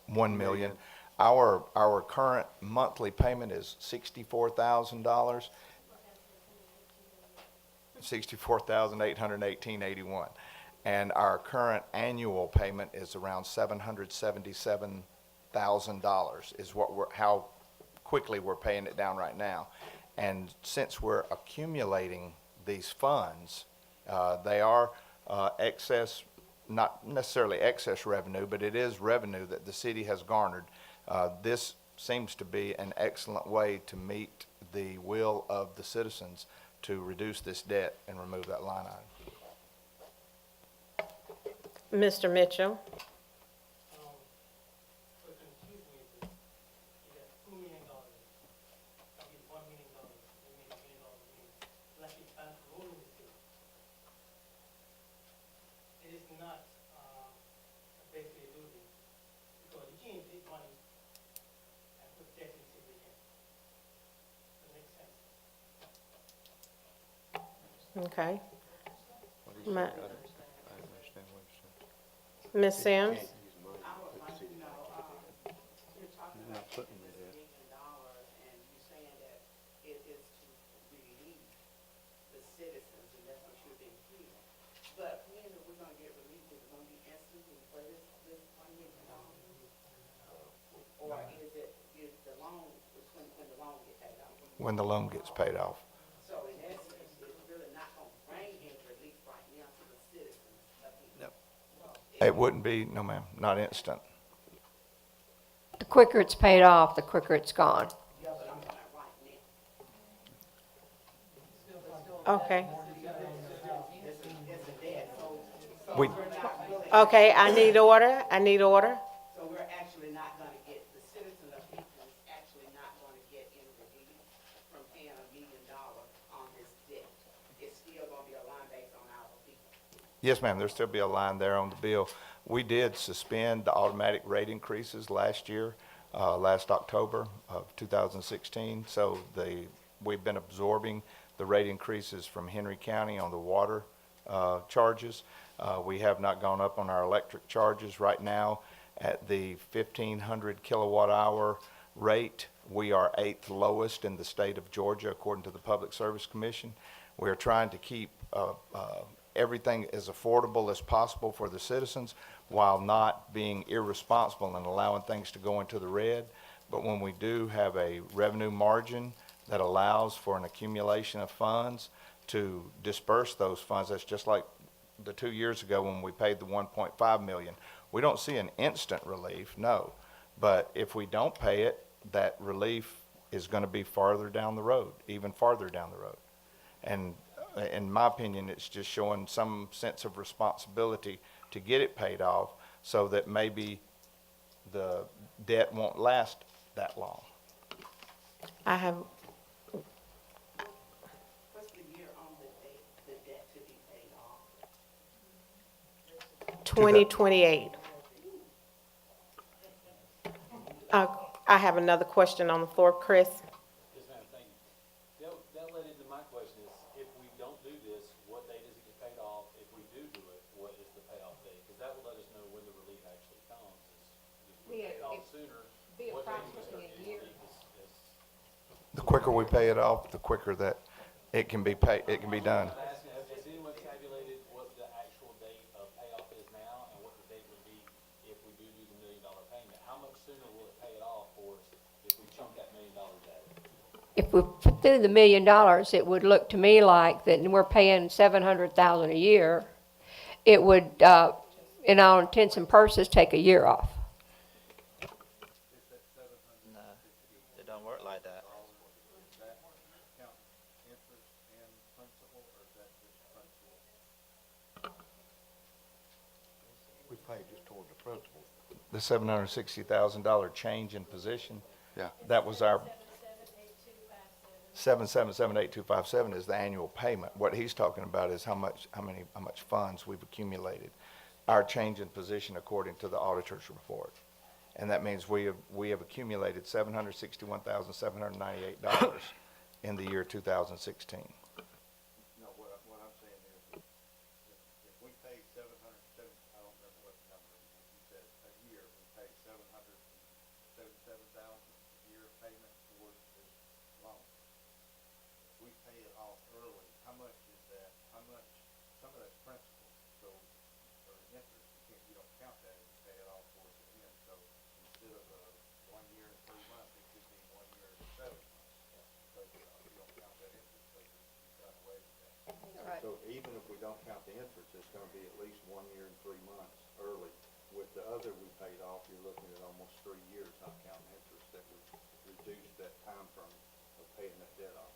1 million. Our current monthly payment is $64,000. $64,818.81. And our current annual payment is around $777,000 is how quickly we're paying it down right now. And since we're accumulating these funds, they are excess, not necessarily excess revenue, but it is revenue that the city has garnered. This seems to be an excellent way to meet the will of the citizens to reduce this debt and remove that line item. Mr. Mitchell? What confused me is this, you got $2 million, I mean, $1 million, you made $1 million, like you spent rolling the city. It is not, basically losing, because you can't take money and put debt in the city again. That makes sense. Okay. Ms. Sims? But when are we gonna get relief? Is it gonna be instantly for this $1 million? Or is the loan, when the loan gets paid off? When the loan gets paid off. So in essence, it's really not gonna bring any relief right now to the citizens of Hampton. It wouldn't be, no ma'am, not instant. The quicker it's paid off, the quicker it's gone. Yeah, but I'm talking about right now. Okay. It's a debt, so We- we're not really. Okay, I need order. I need order. So we're actually not gonna get, the citizens of Hampton is actually not gonna get any relief from paying $1 million on this debt. It's still gonna be a line based on our people. Yes, ma'am, there'll still be a line there on the bill. We did suspend the automatic rate increases last year, last October of 2016. So we've been absorbing the rate increases from Henry County on the water charges. We have not gone up on our electric charges right now. At the 1,500 kilowatt hour rate, we are 8th lowest in the state of Georgia, according to the Public Service Commission. We are trying to keep everything as affordable as possible for the citizens while not being irresponsible and allowing things to go into the red. But when we do have a revenue margin that allows for an accumulation of funds to disperse those funds, that's just like the 2 years ago when we paid the 1.5 million. We don't see an instant relief, no. But if we don't pay it, that relief is going to be farther down the road, even farther down the road. And in my opinion, it's just showing some sense of responsibility to get it paid off so that maybe the debt won't last that long. I have, What's the year on the debt to be paid off? 2028. I have another question on the floor, Chris. Yes, ma'am, thank you. That led into my question is, if we don't do this, what date does it get paid off? If we do it, what is the payoff date? Because that will let us know when the relief actually comes. If we pay it off sooner, Be what date do we start approximately a getting year. relief? The quicker we pay it off, the quicker that it can be done. I'm asking, has anyone tabulated what the actual date of payoff is now and what the date would be if we do the $1 million payment? How much sooner will it pay it off for us if we chunk that $1 million out? If we put through the $1 million, it would look to me like that we're paying $700,000 a year. It would, in all intents and purposes, take a year off. No, it don't work like that. Is that count interest and principal, or is that just principal? We paid just toward the principal. The $760,000 change in position. Yeah. That was our 7778257 is the annual payment. What he's talking about is how much funds we've accumulated. Our change in position according to the auditor's report. And that means we have accumulated $761,798 in the year 2016. No, what I'm saying is, if we pay I don't remember what the number is, you said a year, we pay $777,000 a year payment towards this loan. If we pay it off early, how much is that instead of 1 year and 3 months, it could be 1 year and 7 months. Because you don't count that interest, so you've gotten away with that. Right. So even if we don't count the interest, it's gonna be at least 1 year and 3 months early. With the other we paid off, you're looking at almost 3 years, not counting interest, that would reduce that time frame of paying that debt off.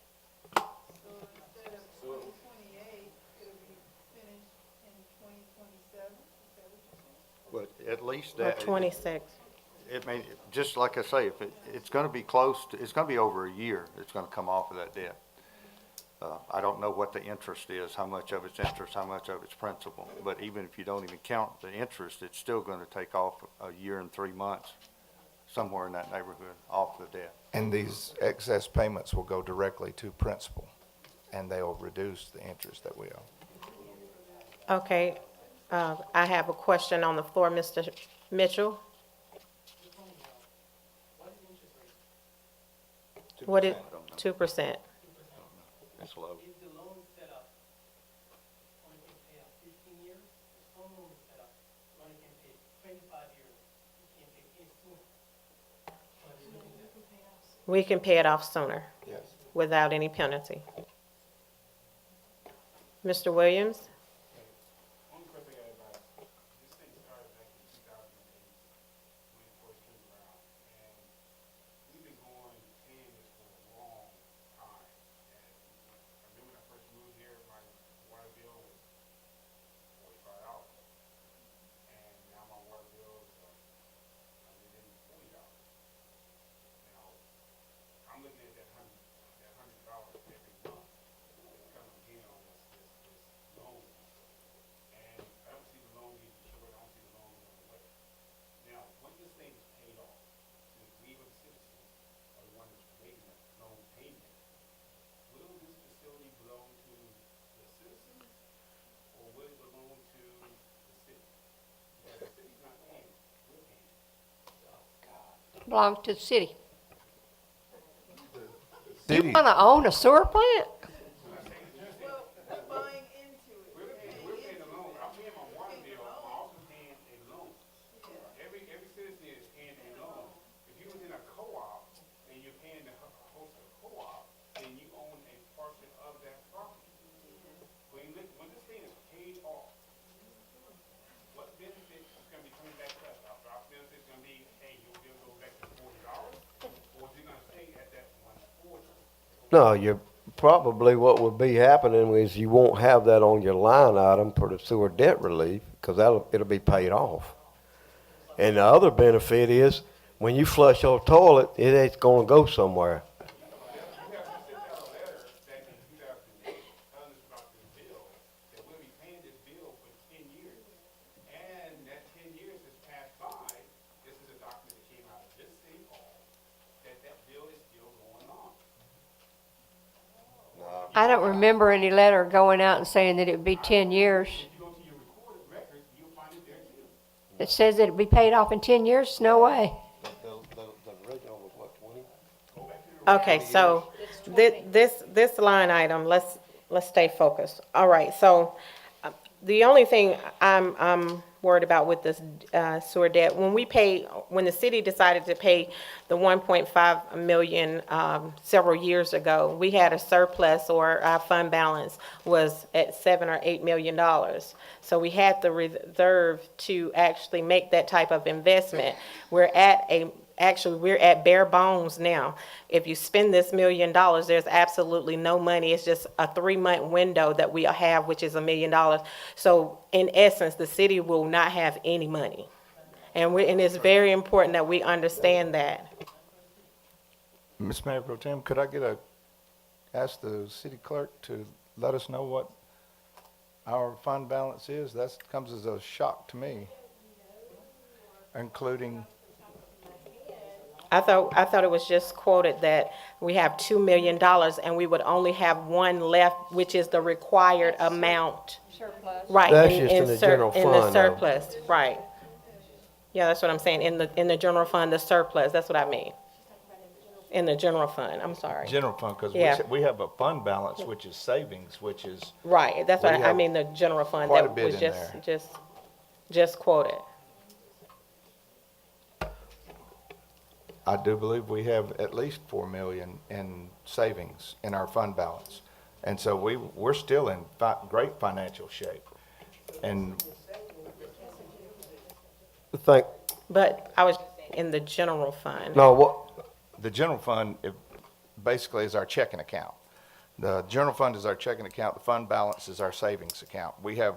So instead of 2028, it'll be finished in 2027, is that what you're saying? But at least Or that. 26. It may, just like I say, if it's gonna be close to, it's gonna be over a year, it's gonna come off of that debt. I don't know what the interest is, how much of it's interest, how much of it's principal, but even if you don't even count the interest, it's still gonna take off a year and 3 months, somewhere in that neighborhood, off the debt. And these excess payments will go directly to principal, and they'll reduce the interest that we owe. Okay, I have a question on the floor, Mr. Mitchell. What is, 2%? It's low. Is the loan set up, only can pay out 15 years? Some loan is set up, only can pay 25 years, you can't pay any sooner. But it's looking at We can pay it off sooner Yes. without any penalty. Mr. Williams? One quick thing I advise, this thing started back in 2008, when it first came around, and we've been paying this for a long time. And I remember when I first moved here, my water bill was $45, and now my water bill is $140. Now, I'm looking at that $100 every month that's coming in on this loan. And I don't see the loan getting short, I don't see the loan going away. Now, when this thing is paid off, since we the citizens are the ones making that loan payment, will this facility belong to the citizens, or will it belong to the city? Because the city's not paying it, we're paying it. Belongs to the city. City- You wanna own a sewer plant? Well, we're buying into it. We're paying the loan, I'm paying my water bill, I'm also paying a loan. Every citizen is paying a loan. If you was in a co-op and you're paying the host of the co-op, then you own a portion of that property. When this thing is paid off, what benefit is gonna be coming back to us? Our benefit is gonna be, hey, your bill goes back to $40, or is it gonna stay at that $140? No, you're, probably what would be happening is you won't have that on your line item for the sewer debt relief, because it'll be paid off. And the other benefit is, when you flush your toilet, it ain't gonna go somewhere. You have to send out a letter back in 2008 telling us about this bill, that we'll be paying this bill for 10 years. And that 10 years has passed by, this is a document that came out of this city hall, that bill is still going on. I don't remember any letter going out and saying that it would be 10 years. If you go to your recorded records, you'll find it there too. It says that it'd be paid off in 10 years? No way. The original was what, 20? Okay, so this line item, let's stay focused. All right, so the only thing I'm worried about with this sewer debt, when the city decided to pay the 1.5 million several years ago, we had a surplus, or our fund balance was at $7 or $8 million. So we had the reserve to actually make that type of investment. We're at bare bones now. If you spend this $1 million, there's absolutely no money. It's just a 3-month window that we have, which is $1 million. So in essence, the city will not have any money. And it's very important that we understand that. Ms. Mayor Pro Tem, could I ask the city clerk to let us know what our fund balance is? That comes as a shock to me, including. I thought it was just quoted that we have $2 million and we would only have one left, which is the required amount. Surplus. Right. That's just in the general In the fund, though. surplus, right. Yeah, that's what I'm saying, in the general fund, the surplus, that's what I mean. In the general fund, I'm sorry. General fund, because Yeah. we have a fund balance, which is savings, which is. Right, that's what We I have mean, the general fund quite a that bit was in there. just quoted. I do believe we have at least 4 million in savings in our fund balance. And so we're still in great financial shape. And Think, But I was in the general fund. no, what, the general fund, it basically is our checking account. The general fund is our checking account, the fund balance is our savings account. We have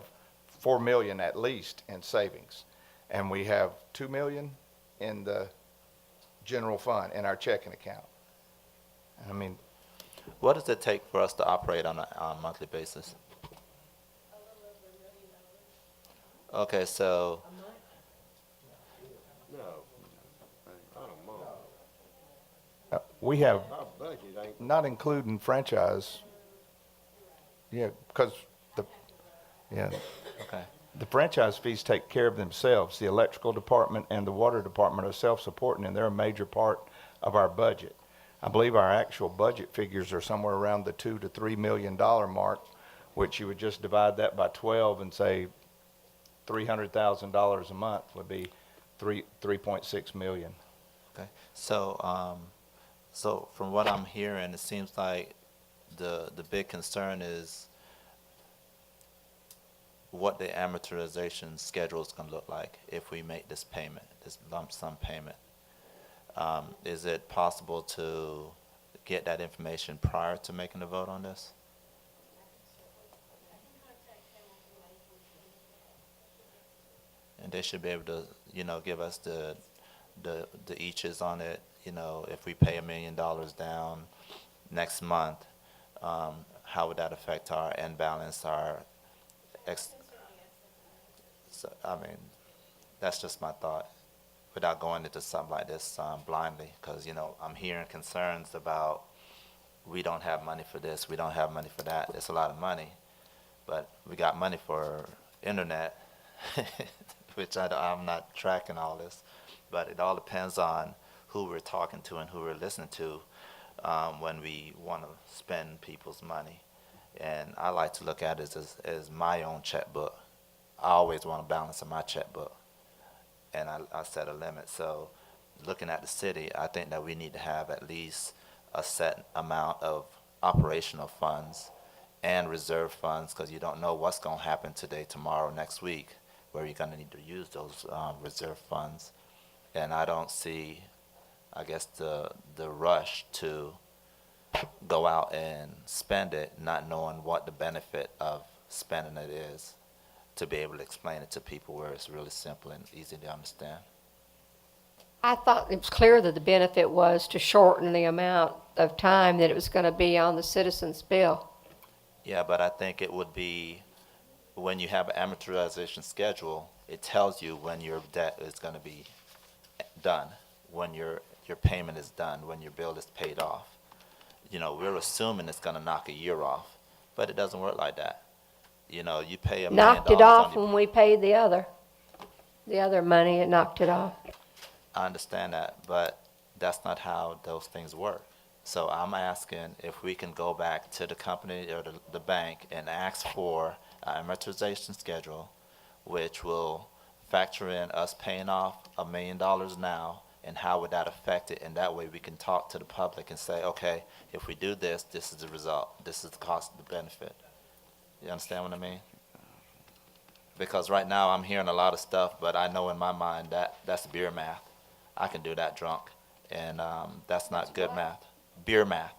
4 million at least in savings, and we have 2 million in the general fund, in our checking account. I mean, What does it take for us to operate on a monthly basis? Okay, so, we have, Our budget ain't. not including franchise, yeah, because yeah, okay. the franchise fees take care of themselves. The electrical department and the water department are self-supporting, and they're a major part of our budget. I believe our actual budget figures are somewhere around the $2 to $3 million mark, which you would just divide that by 12 and say $300,000 a month would be 3.6 million. Okay, so, so from what I'm hearing, it seems like the big concern is what the amortization schedule is gonna look like if we make this payment, this lump sum payment. Is it possible to get that information prior to making the vote on this? And they should be able to, you know, give us the eaches on it, you know, if we pay $1 million down next month, how would that affect our end balance, so, I mean, that's just my thought, without going into something like this blindly, because, you know, I'm hearing concerns about we don't have money for this, we don't have money for that. It's a lot of money, but we got money for internet, which I'm not tracking all this, but it all depends on who we're talking to and who we're listening to when we want to spend people's money. And I like to look at it as my own checkbook. I always want a balance in my checkbook, and I set a limit. So looking at the city, I think that we need to have at least a set amount of operational funds and reserve funds, because you don't know what's going to happen today, tomorrow, next week, where you're going to need to use those reserve funds. And I don't see, I guess, the rush to go out and spend it, not knowing what the benefit of spending it is, to be able to explain it to people where it's really simple and easy to understand. I thought it was clear that the benefit was to shorten the amount of time that it was going to be on the citizens' bill. Yeah, but I think it would be, when you have an amortization schedule, it tells you when your debt is going to be done, when your payment is done, when your bill is paid off. You know, we're assuming it's going to knock a year off, but it doesn't work like that. You know, you pay $1 million. Knocked it off when we paid the other money, it knocked it off. I understand that, but that's not how those things work. So I'm asking if we can go back to the company or the bank and ask for an amortization schedule, which will factor in us paying off $1 million now, and how would that affect it? And that way we can talk to the public and say, okay, if we do this, this is the result. This is the cost of the benefit. You understand what I mean? Because right now I'm hearing a lot of stuff, but I know in my mind that that's beer math. I can do that drunk, and that's not good math. Beer math.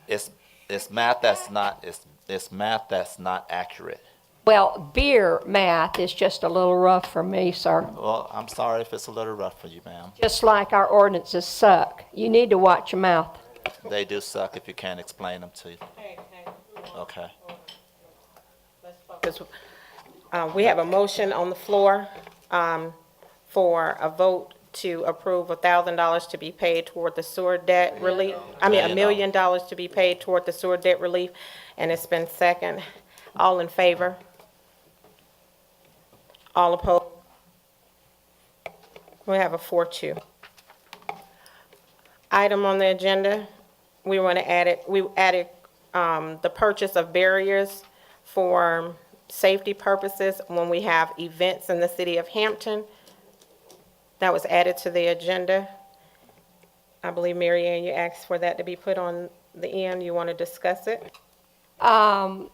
It's math that's not it's math that's not accurate. Well, beer math is just a little rough for me, sir. Well, I'm sorry if it's a little rough for you, ma'am. Just like our ordinances suck. You need to watch your mouth. They do suck if you can't explain them to you. Okay. We have a motion on the floor for a vote to approve $1,000 to be paid toward the sewer debt relief. I mean, $1 million to be paid toward the sewer debt relief, and it's been second. All in favor? All opposed? We have a 4-2. Item on the agenda, we want to add it, we added the purchase of barriers for safety purposes when we have events in the city of Hampton. That was added to the agenda. I believe, Mary Ann, you asked for that to be put on the end. You want to discuss it? I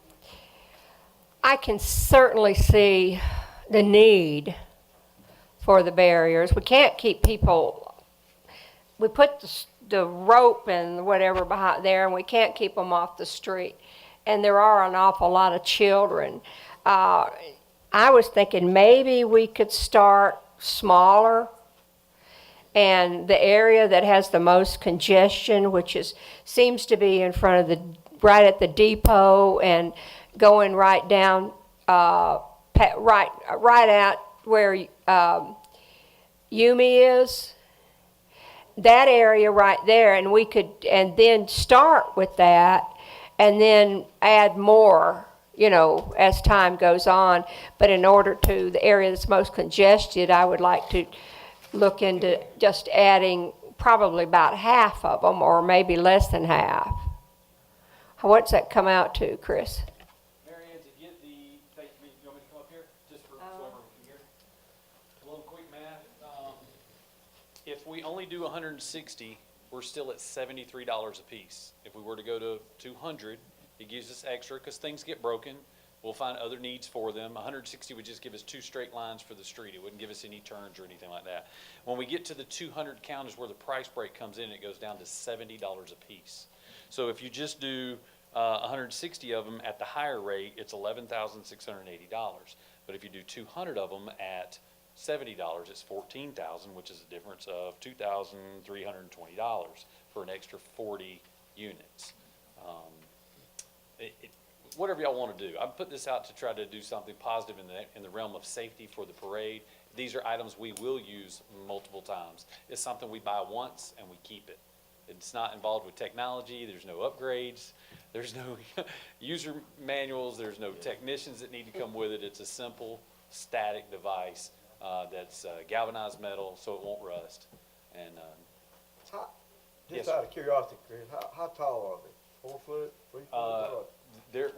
can certainly see the need for the barriers. We can't keep people, we put the rope and whatever behind there, and we can't keep them off the street. And there are an awful lot of children. I was thinking maybe we could start smaller, and the area that has the most congestion, which seems to be in front of right at the depot and going right down, right out where Yumi is, that area right there, and then start with that, and then add more, as time goes on. But in order to the area that's most congested, I would like to look into just adding probably about half of them, or maybe less than half. What's that come out to, Chris? Mary Ann, to get the, you want me to come up here, just for so everyone can hear? A little quick math. If we only do 160, we're still at $73 a piece. If we were to go to 200, it gives us extra because things get broken. We'll find other needs for them. 160 would just give us 2 straight lines for the street. It wouldn't give us any turns or anything like that. When we get to the 200 count is where the price break comes in. It goes down to $70 a piece. So if you just do 160 of them at the higher rate, it's $11,680. But if you do 200 of them at $70, it's $14,000, which is a difference of $2,320 for an extra 40 units. Whatever y'all want to do. I put this out to try to do something positive in the realm of safety for the parade. These are items we will use multiple times. It's something we buy once and we keep it. It's not involved with technology. There's no upgrades. There's no user manuals. There's no technicians that need to come with it. It's a simple static device that's galvanized metal so it won't rust. And Just out of curiosity, Chris, how tall are they? 4 foot, 3 foot?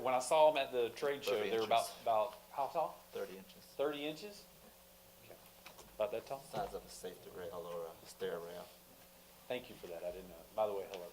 When I saw them at the trade show, they were about how tall? 30 inches. 30 inches? Okay. About that tall? Size of a safety rail or a stair rail. Thank you for that. I didn't know. By the way, hello.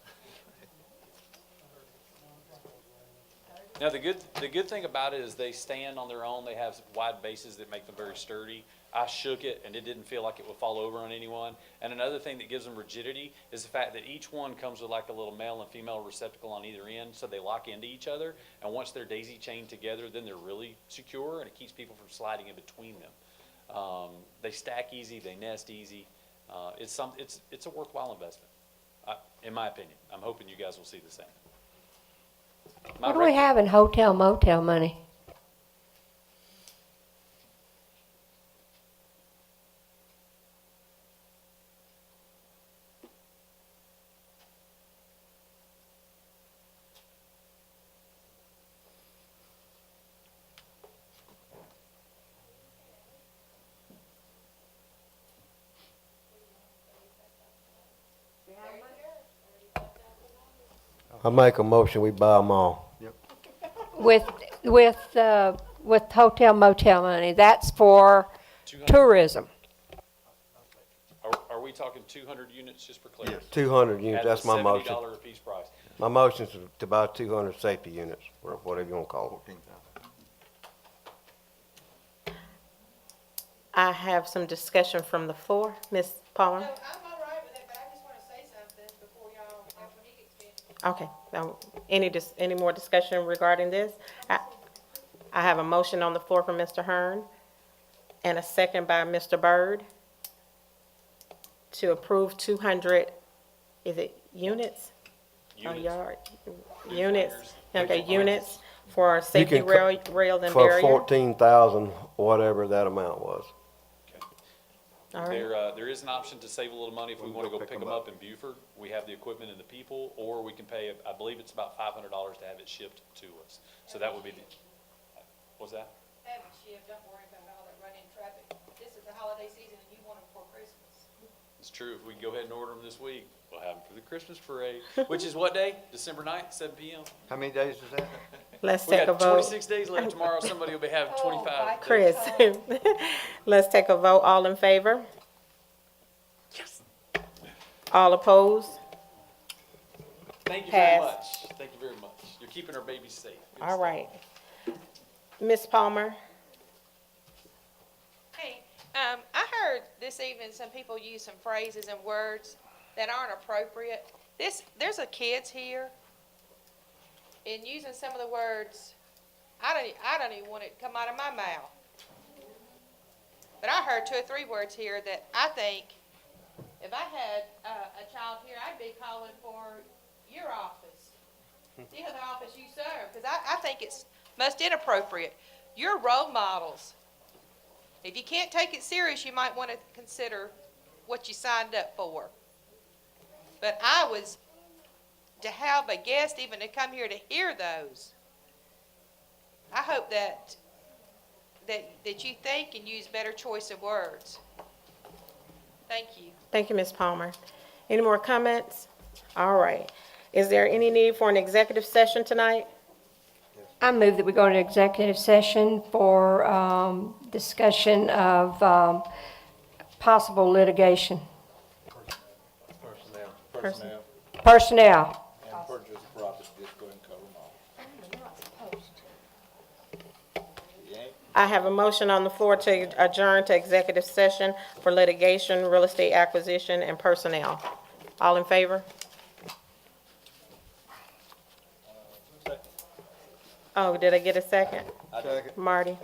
Now, the good thing about it is they stand on their own. They have wide bases that make them very sturdy. I shook it, and it didn't feel like it would fall over on anyone. And another thing that gives them rigidity is the fact that each one comes with like a little male and female receptacle on either end, so they lock into each other. And once they're daisy chained together, then they're really secure, and it keeps people from sliding in between them. They stack easy. They nest easy. It's a worthwhile investment, in my opinion. I'm hoping you guys will see the same. What do we have in hotel motel money? I make a motion, we buy them all. With hotel motel money, that's for tourism. Are we talking 200 units just for clarity? 200 units, At that's the my motion. $70 a piece price. My motion's to buy 200 safety units, or whatever you want to call them. I have some discussion from the floor. Ms. Palmer? No, I'm all right with it, but I just want to say something before y'all, after he gets finished. Okay, now, any more discussion regarding this? I have a motion on the floor from Mr. Hearn and a second by Mr. Byrd to approve 200, is it units? Units. Yard, units, okay, units for safety can rail and For barrier. 14,000, whatever that amount was. All right. There is an option to save a little money if we want to go pick them up in Buford. We have the equipment and the people, or we can pay, I believe it's about $500 to have it shipped to us. So that would be what's that? Have it shipped, don't worry about all that running traffic. This is the holiday season and you want them for Christmas. It's true. If we can go ahead and order them this week, we'll have them for the Christmas parade, which is what day? December 9th, 7 p.m. How many days is that? Let's We take a got vote. 26 days left. Tomorrow, somebody will be having 25. Chris, let's take a vote. All in favor? Yes. All opposed? Thank you very Pass. much. Thank you very much. You're keeping our babies safe. Good All stuff. right. Ms. Palmer? Hey, I heard this evening some people use some phrases and words that aren't appropriate. There's a kids here, and using some of the words, I don't even want it to come out of my mouth. But I heard 2 or 3 words here that I think, if I had a child here, I'd be calling for your office, the other office you serve, because I think it's most inappropriate. You're role models. If you can't take it serious, you might want to consider what you signed up for. But to have a guest even to come here to hear those, I hope that you think and use better choice of words. Thank you. Thank you, Ms. Palmer. Any more comments? All right. Is there any need for an executive session tonight? I move that we go into executive session for discussion of possible litigation. Personnel. Personnel. And purchase of property, just go ahead and cover them all. I have a motion on the floor to adjourn to executive session for litigation, real estate acquisition, and personnel. All in favor? Oh, did I get a second? Second. Marty?